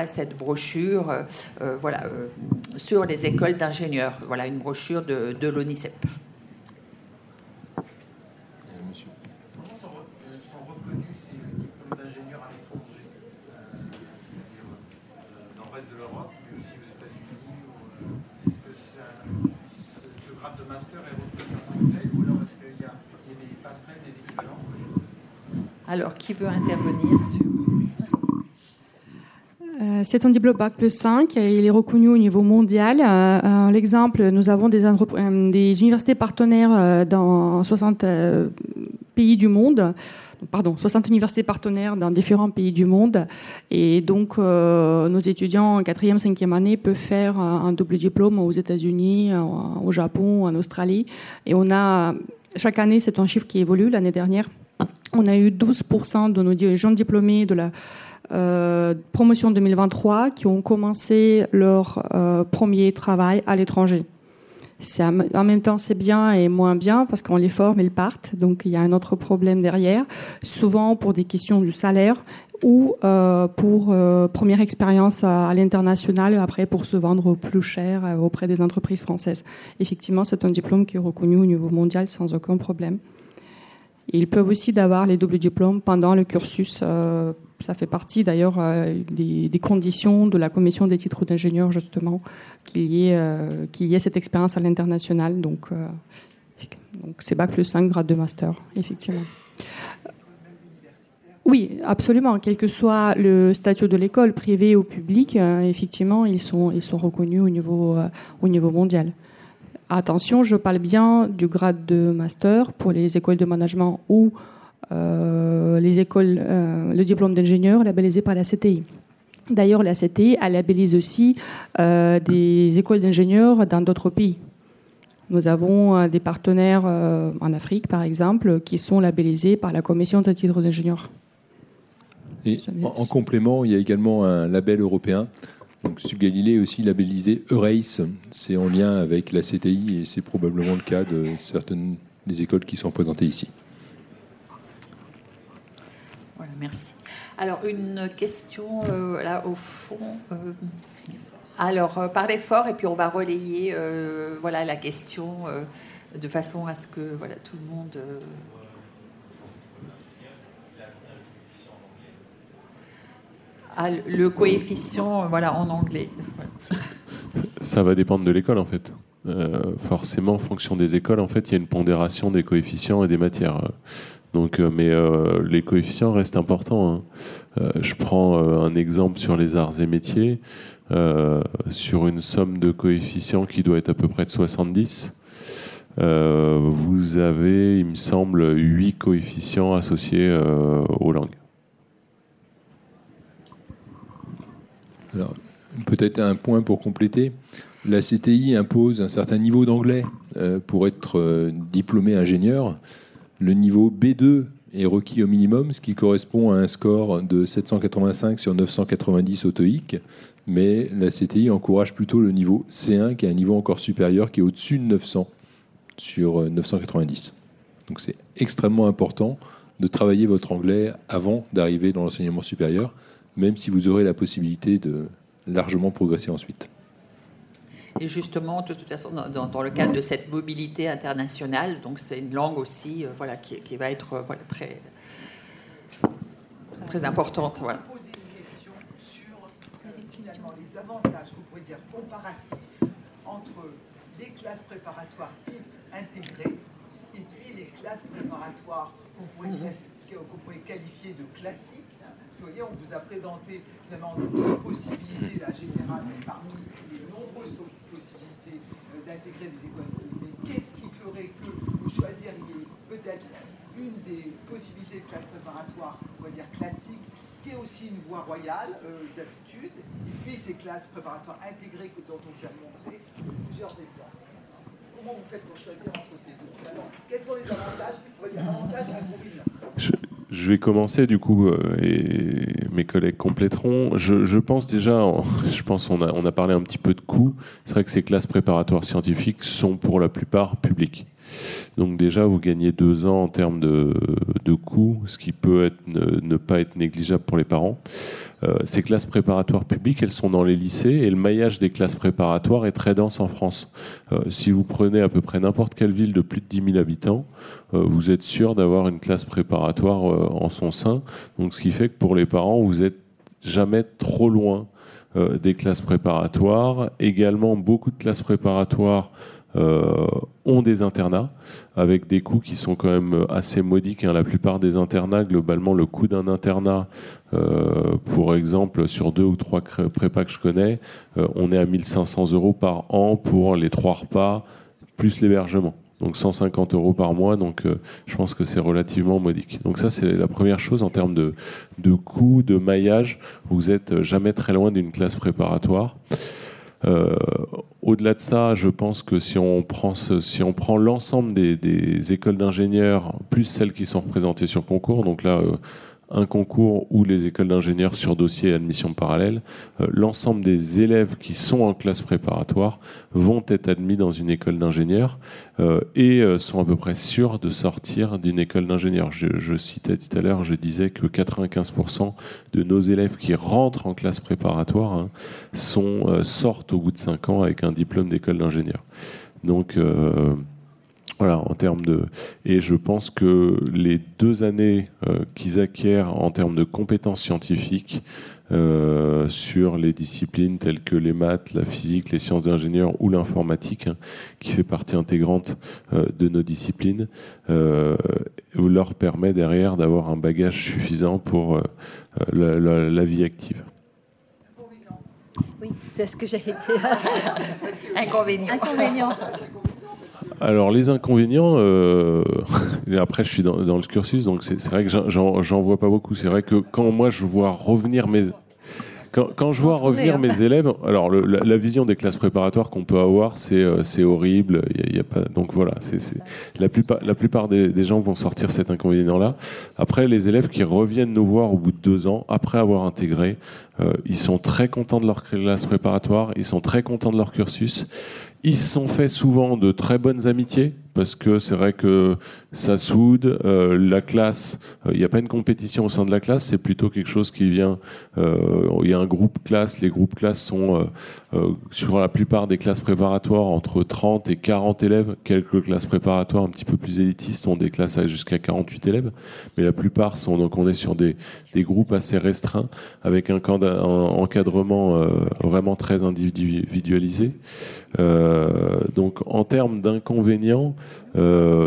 cette brochure sur les écoles d'ingénieurs. Voilà une brochure de l'ONICEP. Alors, qui veut intervenir sur... C'est un diplôme Bac plus 5 et il est reconnu au niveau mondial. L'exemple, nous avons des universités partenaires dans 60 pays du monde. 60 universités partenaires dans différents pays du monde. Et donc, nos étudiants en 4e, 5e année peuvent faire un double diplôme aux États-Unis, au Japon, en Australie. Et chaque année, c'est un chiffre qui évolue. L'année dernière, on a eu 12% de nos jeunes diplômés de la promotion 2023 qui ont commencé leur premier travail à l'étranger. En même temps, c'est bien et moins bien parce qu'on les forme et ils partent. Donc, il y a un autre problème derrière, souvent pour des questions du salaire ou pour première expérience à l'international, après pour se vendre plus cher auprès des entreprises françaises. Effectivement, c'est un diplôme qui est reconnu au niveau mondial sans aucun problème. Ils peuvent aussi avoir les doubles diplômes pendant le cursus. Ça fait partie d'ailleurs des conditions de la commission des titres d'ingénieur, justement, qu'il y ait cette expérience à l'international. Donc c'est Bac plus 5, grade de master, effectivement. Oui, absolument. Quel que soit le statut de l'école, privée ou publique, effectivement, ils sont reconnus au niveau mondial. Attention, je parle bien du grade de master pour les écoles de management ou les écoles, le diplôme d'ingénieur labellisé par la CTI. D'ailleurs, la CTI, elle labellise aussi des écoles d'ingénieurs dans d'autres pays. Nous avons des partenaires en Afrique, par exemple, qui sont labellisés par la commission des titres d'ingénieur. Et en complément, il y a également un label européen. Donc, Subgalilée est aussi labellisé EURACE. C'est en lien avec la CTI et c'est probablement le cas de certaines des écoles qui sont présentées ici. Voilà, merci. Alors, une question là au fond. Alors, parlez fort et puis on va relayer la question de façon à ce que tout le monde... le coefficient en anglais. Ça va dépendre de l'école en fait. Forcément, en fonction des écoles, en fait, il y a une pondération des coefficients et des matières. Donc, mais les coefficients restent importants. Hein. Je prends un exemple sur les arts et métiers. Sur une somme de coefficients qui doit être à peu près de 70, vous avez, il me semble, 8 coefficients associés aux langues. Alors, peut-être un point pour compléter. La CTI impose un certain niveau d'anglais pour être diplômé ingénieur. Le niveau B2 est requis au minimum, ce qui correspond à un score de 785 sur 990 au TOEIC. Mais la CTI encourage plutôt le niveau C1, qui est un niveau encore supérieur, qui est au-dessus de 900 sur 990. Donc c'est extrêmement important de travailler votre anglais avant d'arriver dans l'enseignement supérieur, même si vous aurez la possibilité de largement progresser ensuite. Et justement, de toute façon, dans le cadre de cette mobilité internationale, donc c'est une langue aussi qui va être très, très importante. Voilà. Poser une question sur finalement les avantages, vous pourriez dire, comparatifs entre les classes préparatoires dites intégrées et puis les classes préparatoires qu'on pourrait qualifier de classiques. Vous voyez, on vous a présenté finalement deux possibilités, la générale, parmi les nombreuses possibilités d'intégrer les écoles. Mais qu'est-ce qui ferait que vous choisiriez peut-être une des possibilités de classe préparatoire, on va dire classique, qui est aussi une voie royale d'habitude, et puis ces classes préparatoires intégrées dont on vient de montrer plusieurs exemples. Comment vous faites pour choisir entre ces deux? Alors, quels sont les avantages? On va dire avantages et inconvénients. Je vais commencer du coup, et mes collègues compléteront. Je pense déjà, on a parlé un petit peu de coûts. C'est vrai que ces classes préparatoires scientifiques sont pour la plupart publiques. Donc déjà, vous gagnez 2 ans en termes de coûts, ce qui peut ne pas être négligeable pour les parents. Ces classes préparatoires publiques, elles sont dans les lycées et le maillage des classes préparatoires est très dense en France. Si vous prenez à peu près n'importe quelle ville de plus de 10 000 habitants, vous êtes sûr d'avoir une classe préparatoire en son sein. Donc, ce qui fait que pour les parents, vous n'êtes jamais trop loin des classes préparatoires. Également, beaucoup de classes préparatoires ont des internats avec des coûts qui sont quand même assez modiques. La plupart des internats, globalement, le coût d'un internat, pour exemple, sur 2 ou 3 prépas que je connais, on est à 1 500 € par an pour les 3 repas, plus l'hébergement. Donc 150 € par mois, donc je pense que c'est relativement modique. Donc ça, c'est la première chose en termes de coût, de maillage. Vous n'êtes jamais très loin d'une classe préparatoire. Au-delà de ça, je pense que si on prend l'ensemble des écoles d'ingénieurs, plus celles qui sont représentées sur concours, donc là, un concours ou les écoles d'ingénieurs sur dossier et admission parallèle, l'ensemble des élèves qui sont en classe préparatoire vont être admis dans une école d'ingénieurs et sont à peu près sûrs de sortir d'une école d'ingénieurs. Je citais tout à l'heure, je disais que 95% de nos élèves qui rentrent en classe préparatoire sortent au bout de 5 ans avec un diplôme d'école d'ingénieur. Donc voilà, en termes de... Et je pense que les 2 années qu'ils acquièrent en termes de compétences scientifiques sur les disciplines telles que les maths, la physique, les sciences d'ingénieur ou l'informatique, qui fait partie intégrante de nos disciplines, leur permet derrière d'avoir un bagage suffisant pour la vie active. Oui, c'est ce que j'ai dit. Inconvénient. Alors les inconvénients, et après je suis dans le cursus, donc c'est vrai que j'en vois pas beaucoup. C'est vrai que quand moi je vois revenir mes élèves, alors la vision des classes préparatoires qu'on peut avoir, c'est horrible. Il y a pas, donc voilà, c'est la plupart des gens vont sortir cet inconvénient-là. Après, les élèves qui reviennent nous voir au bout de 2 ans, après avoir intégré, ils sont très contents de leur classe préparatoire, ils sont très contents de leur cursus. Ils se sont fait souvent de très bonnes amitiés, parce que c'est vrai que ça soude. La classe, il n'y a pas une compétition au sein de la classe, c'est plutôt quelque chose qui vient... Il y a un groupe classe, les groupes classes sont sur la plupart des classes préparatoires entre 30 et 40 élèves. Quelques classes préparatoires un petit peu plus élitistes ont des classes jusqu'à 48 élèves, mais la plupart sont... Donc on est sur des groupes assez restreints, avec un encadrement vraiment très individualisé. Donc en termes d'inconvénients,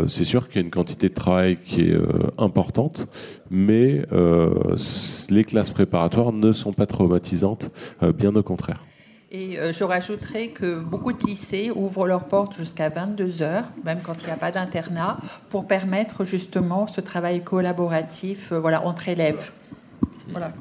c'est sûr qu'il y a une quantité de travail qui est importante, mais les classes préparatoires ne sont pas traumatisantes, bien au contraire. Et je rajouterais que beaucoup de lycées ouvrent leurs portes jusqu'à 22h, même quand il n'y a pas d'internat, pour permettre justement ce travail collaboratif entre élèves. Voilà.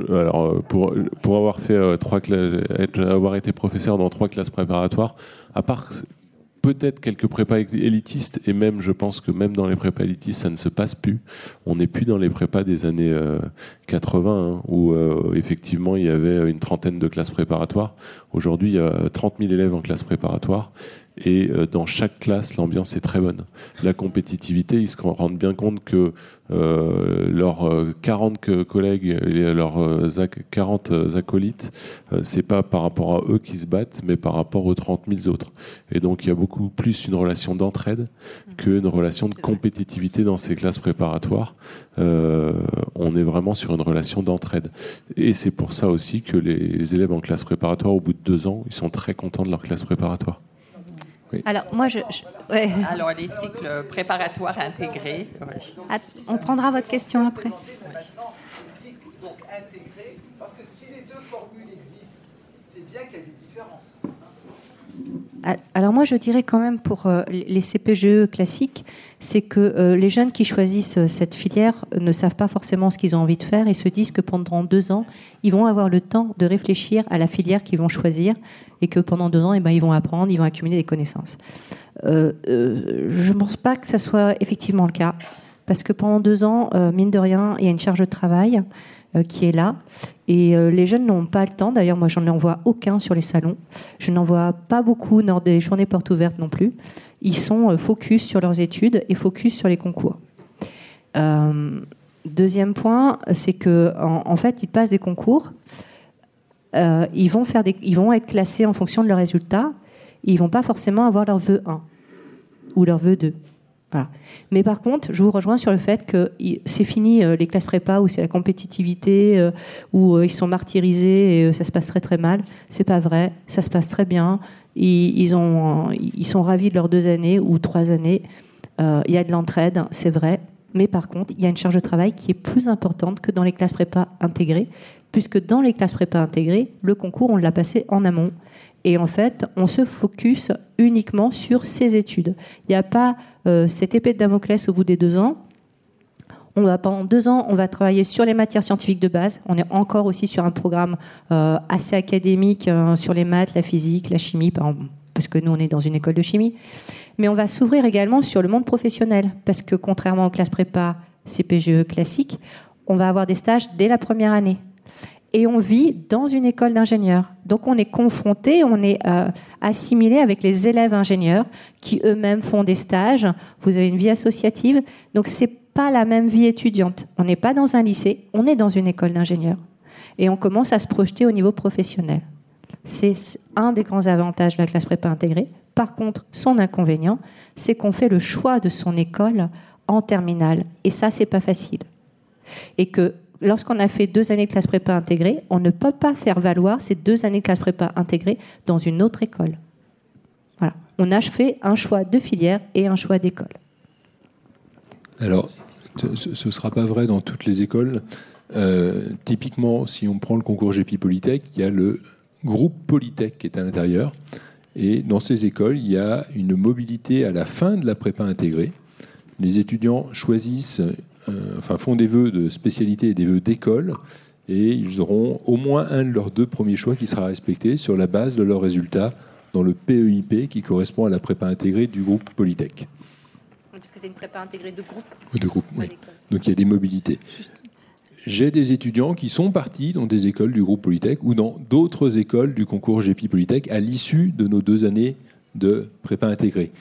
Alors, pour avoir fait avoir été professeur dans 3 classes préparatoires, à part peut-être quelques prépas élitistes, et même, je pense que même dans les prépas élitistes, ça ne se passe plus. On n'est plus dans les prépas des années 80, hein, où effectivement il y avait une trentaine de classes préparatoires. Aujourd'hui, il y a 30 000 élèves en classe préparatoire. Et dans chaque classe, l'ambiance est très bonne. La compétitivité, ils se rendent bien compte que leurs 40 collègues et leurs 40 acolytes, c'est pas par rapport à eux qui se battent, mais par rapport aux 30 000 autres. Et donc, il y a beaucoup plus une relation d'entraide qu'une relation de compétitivité dans ces classes préparatoires. On est vraiment sur une relation d'entraide. Et c'est pour ça aussi que les élèves en classe préparatoire, au bout de 2 ans, ils sont très contents de leur classe préparatoire. Oui. Alors, moi, ouais. Alors, les cycles préparatoires intégrés. Ouais. On prendra votre question après. Maintenant, les cycles donc intégrés, parce que si les 2 formules existent, c'est bien qu'il y a des différences. Alors moi, je dirais quand même pour les CPGE classiques, c'est que les jeunes qui choisissent cette filière ne savent pas forcément ce qu'ils ont envie de faire et se disent que pendant 2 ans, ils vont avoir le temps de réfléchir à la filière qu'ils vont choisir et que pendant 2 ans, ils vont apprendre, ils vont accumuler des connaissances. Je ne pense pas que ça soit effectivement le cas, parce que pendant 2 ans, mine de rien, il y a une charge de travail qui est là. Et les jeunes n'ont pas le temps. D'ailleurs, moi, je n'en vois aucun sur les salons. Je n'en vois pas beaucoup dans des journées portes ouvertes non plus. Ils sont focus sur leurs études et focus sur les concours. Deuxième point, c'est qu'en fait, ils passent des concours. Ils vont être classés en fonction de leurs résultats. Ils ne vont pas forcément avoir leur vœu 1 ou leur vœu 2. Voilà. Mais par contre, je vous rejoins sur le fait que c'est fini les classes prépa où c'est la compétitivité, où ils sont martyrisés et ça se passe très très mal. C'est pas vrai, ça se passe très bien. Ils sont ravis de leurs 2 années ou 3 années. Il y a de l'entraide, c'est vrai. Mais par contre, il y a une charge de travail qui est plus importante que dans les classes prépa intégrées, puisque dans les classes prépa intégrées, le concours, on l'a passé en amont. Et en fait, on se focus uniquement sur ses études. Il n'y a pas cette épée de Damoclès au bout des 2 ans. Pendant 2 ans, on va travailler sur les matières scientifiques de base. On est encore aussi sur un programme assez académique sur les maths, la physique, la chimie, parce que nous, on est dans une école de chimie. Mais on va s'ouvrir également sur le monde professionnel, parce que contrairement aux classes prépa CPGE classiques, on va avoir des stages dès la première année. Et on vit dans une école d'ingénieurs. Donc on est confronté, on est assimilé avec les élèves ingénieurs qui eux-mêmes font des stages. Vous avez une vie associative. Donc c'est pas la même vie étudiante. On n'est pas dans un lycée, on est dans une école d'ingénieurs. Et on commence à se projeter au niveau professionnel. C'est un des grands avantages de la classe prépa intégrée. Par contre, son inconvénient, c'est qu'on fait le choix de son école en terminale. Et ça, c'est pas facile. Et que lorsqu'on a fait 2 années de classe prépa intégrée, on ne peut pas faire valoir ces 2 années de classe prépa intégrée dans une autre école. Voilà. On a fait un choix de filière et un choix d'école. Alors, ce ne sera pas vrai dans toutes les écoles. Typiquement, si on prend le concours GEPI Polytech, il y a le groupe Polytech qui est à l'intérieur. Et dans ces écoles, il y a une mobilité à la fin de la prépa intégrée. Les étudiants choisissent... font des vœux de spécialité et des vœux d'école, et ils auront au moins un de leurs 2 premiers choix qui sera respecté sur la base de leurs résultats dans le PEIP qui correspond à la prépa intégrée du groupe Polytech. Parce que c'est une prépa intégrée de groupe. De groupe, oui. Donc il y a des mobilités. J'ai des étudiants qui sont partis dans des écoles du groupe Polytech ou dans d'autres écoles du concours GEPI Polytech à l'issue de nos 2 années de prépa intégrée.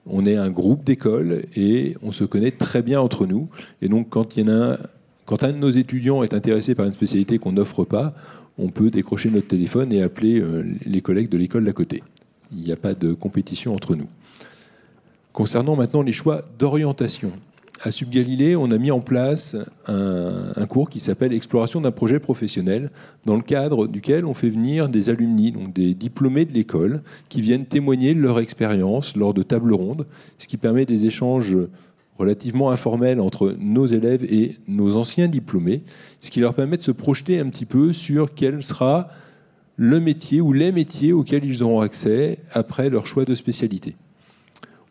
On est un groupe d'écoles et on se connaît très bien entre nous. Et donc, quand un de nos étudiants est intéressé par une spécialité qu'on n'offre pas, on peut décrocher notre téléphone et appeler les collègues de l'école d'à côté. Il n'y a pas de compétition entre nous. Concernant maintenant les choix d'orientation, à Sub-Galilée, on a mis en place un cours qui s'appelle « Exploration d'un projet professionnel », dans le cadre duquel on fait venir des alumni, donc des diplômés de l'école, qui viennent témoigner de leur expérience lors de tables rondes, ce qui permet des échanges relativement informels entre nos élèves et nos anciens diplômés, ce qui leur permet de se projeter un petit peu sur quel sera le métier ou les métiers auxquels ils auront accès après leur choix de spécialité.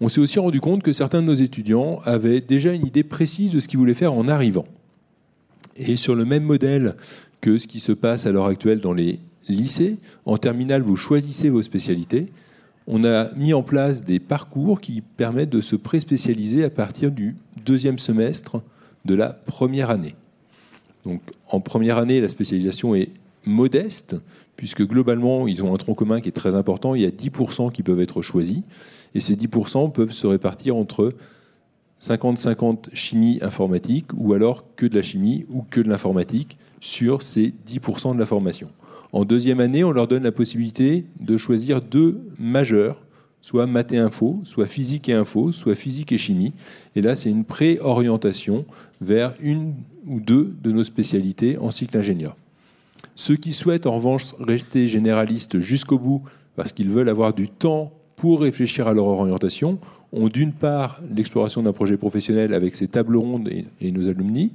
On s'est aussi rendu compte que certains de nos étudiants avaient déjà une idée précise de ce qu'ils voulaient faire en arrivant. Et sur le même modèle que ce qui se passe à l'heure actuelle dans les lycées. En terminale, vous choisissez vos spécialités. On a mis en place des parcours qui permettent de se pré-spécialiser à partir du 2e semestre de la première année. Donc, en première année, la spécialisation est modeste, puisque globalement, ils ont un tronc commun qui est très important. Il y a 10% qui peuvent être choisis, et ces 10% peuvent se répartir entre 50-50 chimie informatique, ou alors que de la chimie ou que de l'informatique, sur ces 10% de la formation. En deuxième année, on leur donne la possibilité de choisir 2 majeurs, soit maths et info, soit physique et info, soit physique et chimie. Et là, c'est une pré-orientation vers une ou 2 de nos spécialités en cycle ingénieur. Ceux qui souhaitent en revanche rester généralistes jusqu'au bout, parce qu'ils veulent avoir du temps pour réfléchir à leur orientation, ont d'une part l'exploration d'un projet professionnel avec ses tables rondes et nos alumni,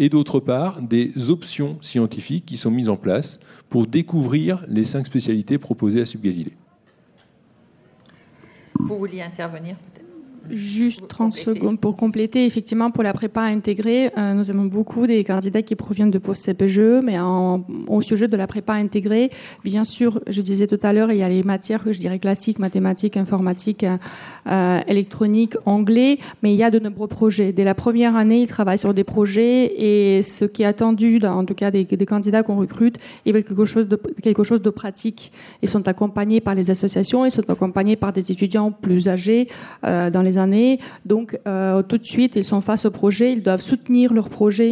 et d'autre part des options scientifiques qui sont mises en place pour découvrir les 5 spécialités proposées à Sup Galilée. Vous vouliez intervenir peut-être ? Juste 30 secondes pour compléter. Effectivement, pour la prépa intégrée, nous avons beaucoup des candidats qui proviennent de post-CPGE, mais au sujet de la prépa intégrée, bien sûr, je disais tout à l'heure, il y a les matières que je dirais classiques, mathématiques, informatique, électronique, anglais, mais il y a de nombreux projets. Dès la première année, ils travaillent sur des projets et ce qui est attendu, en tout cas des candidats qu'on recrute, ils veulent quelque chose de pratique. Ils sont accompagnés par les associations, ils sont accompagnés par des étudiants plus âgés dans les années. Donc, tout de suite, ils sont face au projet, ils doivent soutenir leur projet,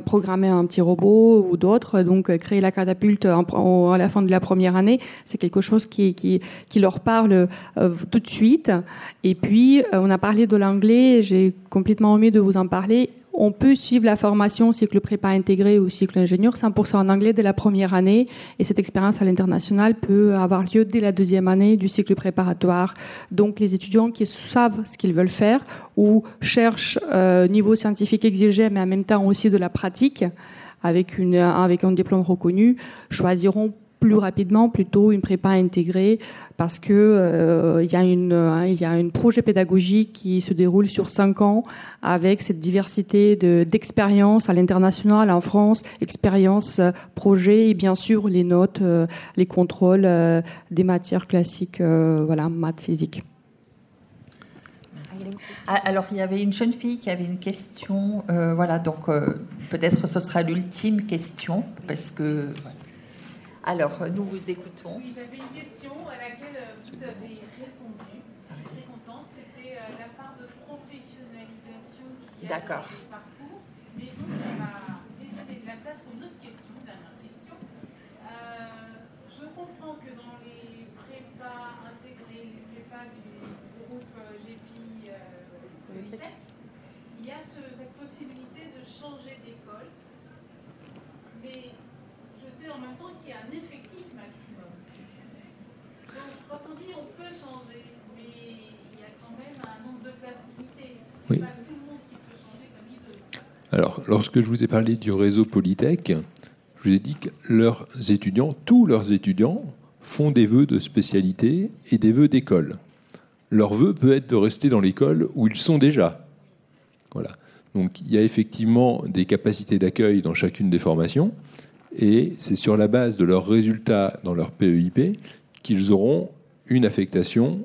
programmer un petit robot ou d'autres, donc créer la catapulte à la fin de la première année. C'est quelque chose qui leur parle tout de suite. Et puis, on a parlé de l'anglais, j'ai complètement omis de vous en parler. On peut suivre la formation cycle prépa intégré ou cycle ingénieur 100% en anglais dès la première année, et cette expérience à l'international peut avoir lieu dès la 2e année du cycle préparatoire. Donc les étudiants qui savent ce qu'ils veulent faire ou cherchent niveau scientifique exigé, mais en même temps aussi de la pratique, avec un diplôme reconnu, choisiront plus rapidement plutôt une prépa intégrée parce que il y a un projet pédagogique qui se déroule sur 5 ans avec cette diversité d'expériences à l'international, en France, expériences, projets et bien sûr les notes, les contrôles des matières classiques, maths, physique. Alors, il y avait une jeune fille qui avait une question. Donc peut-être ce sera l'ultime question parce que... Alors, nous vous écoutons. Oui, j'avais une question à laquelle vous avez répondu. Je suis très contente. C'était la part de professionnalisation qu'il y a dans les parcours. Mais donc, ça m'a laissé de la place pour une autre question, dernière question. Je comprends que dans les prépas intégrés, les prépas du groupe GEPI Polytech, il y a cette possibilité de changer d'école. Mais je sais en même temps qu'il y a un effectif maximum. Donc, quand on dit on peut changer, mais il y a quand même un nombre de places limité. C'est pas tout le monde qui peut changer comme il veut. Alors, lorsque je vous ai parlé du réseau Polytech, je vous ai dit que tous leurs étudiants, font des vœux de spécialité et des vœux d'école. Leur vœu peut être de rester dans l'école où ils sont déjà. Voilà. Donc, il y a effectivement des capacités d'accueil dans chacune des formations. Et c'est sur la base de leurs résultats dans leur PEIP qu'ils auront une affectation,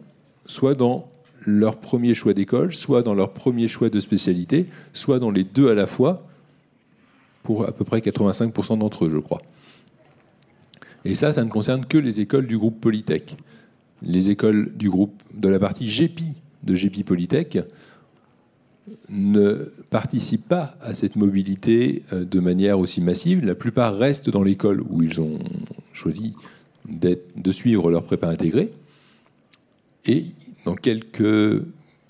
soit dans leur premier choix d'école, soit dans leur premier choix de spécialité, soit dans les 2 à la fois, pour à peu près 85% d'entre eux, je crois. Et ça ne concerne que les écoles du groupe Polytech. Les écoles du groupe de la partie GEPI de GEPI Polytech ne participent pas à cette mobilité de manière aussi massive. La plupart restent dans l'école où ils ont choisi de suivre leur prépa intégrée. Et dans quelques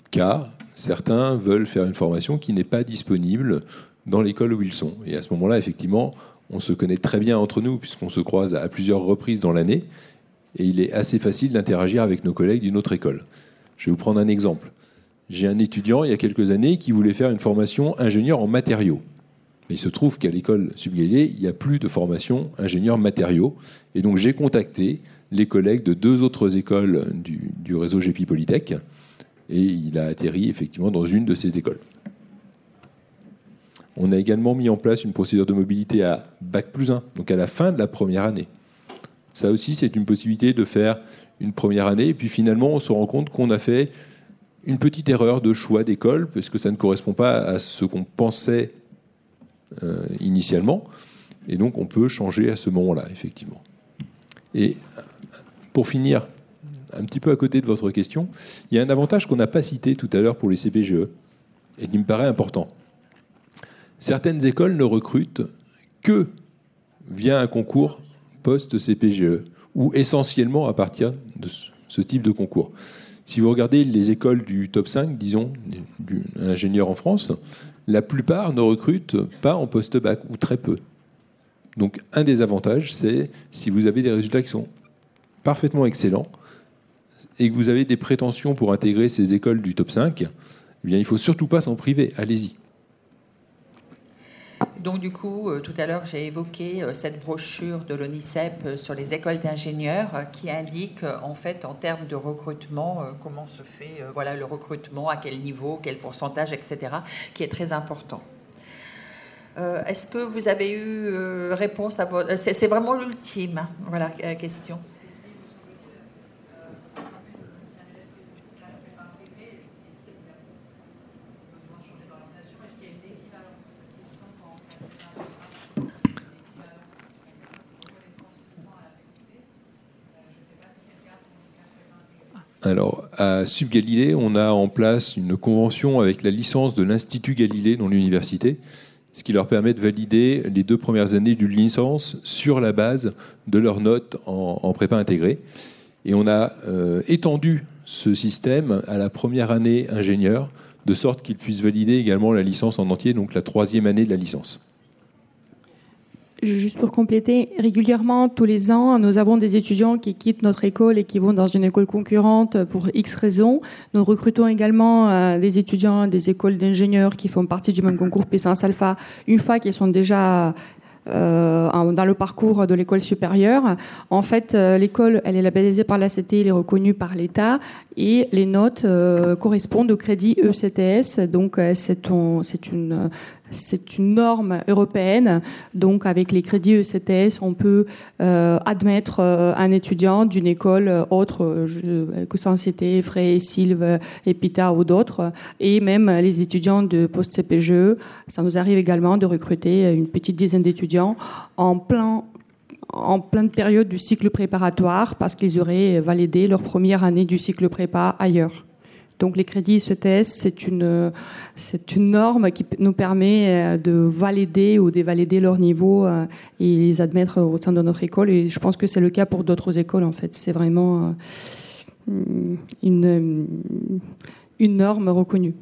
cas, certains veulent faire une formation qui n'est pas disponible dans l'école où ils sont. Et à ce moment-là, effectivement, on se connaît très bien entre nous puisqu'on se croise à plusieurs reprises dans l'année. Et il est assez facile d'interagir avec nos collègues d'une autre école. Je vais vous prendre un exemple. J'ai un étudiant, il y a quelques années, qui voulait faire une formation ingénieur en matériaux. Mais il se trouve qu'à l'école Sup Galilée, il n'y a plus de formation ingénieur matériaux. Et donc j'ai contacté les collègues de 2 autres écoles du réseau GEPI Polytech. Et il a atterri effectivement dans une de ces écoles. On a également mis en place une procédure de mobilité à Bac+1, donc à la fin de la première année. Ça aussi, c'est une possibilité de faire une première année, et puis finalement, on se rend compte qu'on a fait une petite erreur de choix d'école, parce que ça ne correspond pas à ce qu'on pensait initialement, et donc on peut changer à ce moment-là, effectivement. Et pour finir, un petit peu à côté de votre question, il y a un avantage qu'on n'a pas cité tout à l'heure pour les CPGE, et qui me paraît important. Certaines écoles ne recrutent que via un concours post-CPGE, ou essentiellement à partir de ce type de concours. Si vous regardez les écoles du top 5, disons, d'ingénieurs en France, la plupart ne recrutent pas en post-bac, ou très peu. Donc un des avantages, c'est si vous avez des résultats qui sont parfaitement excellents, et que vous avez des prétentions pour intégrer ces écoles du top 5, eh bien, il ne faut surtout pas s'en priver. Allez-y. Donc du coup, tout à l'heure, j'ai évoqué cette brochure de l'ONICEP sur les écoles d'ingénieurs qui indique en fait en termes de recrutement comment se fait voilà, le recrutement, à quel niveau, quel pourcentage, etc., qui est très important. Est-ce que vous avez eu réponse à votre... C'est vraiment l'ultime voilà, question. Alors, à Sub-Galilée, on a en place une convention avec la licence de l'Institut Galilée dans l'université, ce qui leur permet de valider les 2 premières années d'une licence sur la base de leurs notes en prépa intégrée. Et on a étendu ce système à la première année ingénieur, de sorte qu'ils puissent valider également la licence en entier, donc la 3e année de la licence. Juste pour compléter, régulièrement, tous les ans, nous avons des étudiants qui quittent notre école et qui vont dans une école concurrente pour X raisons. Nous recrutons également des étudiants des écoles d'ingénieurs qui font partie du même concours P5 Alpha une fois qu'ils sont déjà dans le parcours de l'école supérieure. En fait, l'école, elle est labellisée par l'ACT, elle est reconnue par l'État et les notes correspondent au crédit ECTS. Donc, c'est une norme européenne. Donc, avec les crédits ECTS, on peut admettre un étudiant d'une école autre, que sans citer Frey, Silve, Epita ou d'autres, et même les étudiants de post-CPGE. Ça nous arrive également de recruter une petite dizaine d'étudiants en pleine période du cycle préparatoire parce qu'ils auraient validé leur première année du cycle prépa ailleurs. Donc les crédits ECTS, c'est une norme qui nous permet de valider ou dévalider leur niveau et les admettre au sein de notre école. Et je pense que c'est le cas pour d'autres écoles, en fait. C'est vraiment une norme reconnue.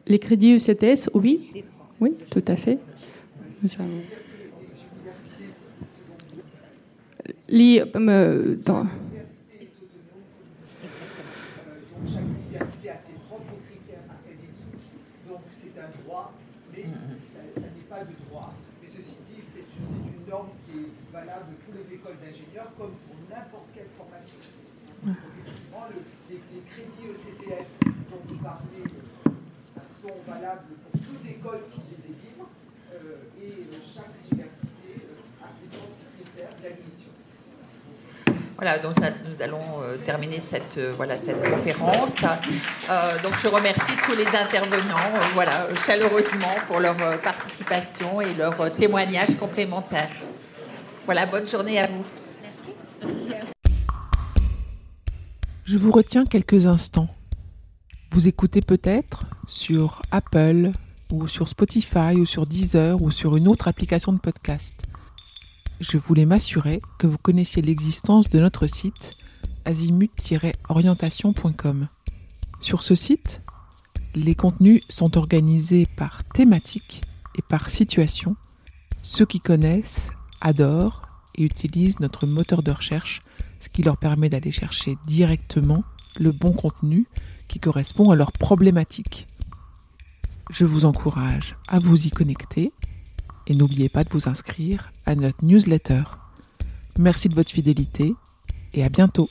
Les crédits ECTS, oui, tout à fait. Chaque université a ses propres critères académiques, donc c'est un droit, mais ça n'est pas le droit. Mais ceci dit, c'est une norme qui est valable pour les écoles d'ingénieurs comme pour n'importe quelle formation. Donc effectivement, les crédits ECTS dont vous parlez sont valables pour toute école qui les délivre et chaque université a ses propres critères d'admission. Voilà, donc nous allons terminer cette conférence. Donc je remercie tous les intervenants chaleureusement pour leur participation et leur témoignage complémentaire. Voilà, bonne journée à vous. Merci. Je vous retiens quelques instants. Vous écoutez peut-être sur Apple ou sur Spotify ou sur Deezer ou sur une autre application de podcast. Je voulais m'assurer que vous connaissiez l'existence de notre site azimut-orientation.com. Sur ce site, les contenus sont organisés par thématique et par situation. Ceux qui connaissent, adorent et utilisent notre moteur de recherche, ce qui leur permet d'aller chercher directement le bon contenu qui correspond à leurs problématiques. Je vous encourage à vous y connecter et n'oubliez pas de vous inscrire à notre newsletter. Merci de votre fidélité et à bientôt.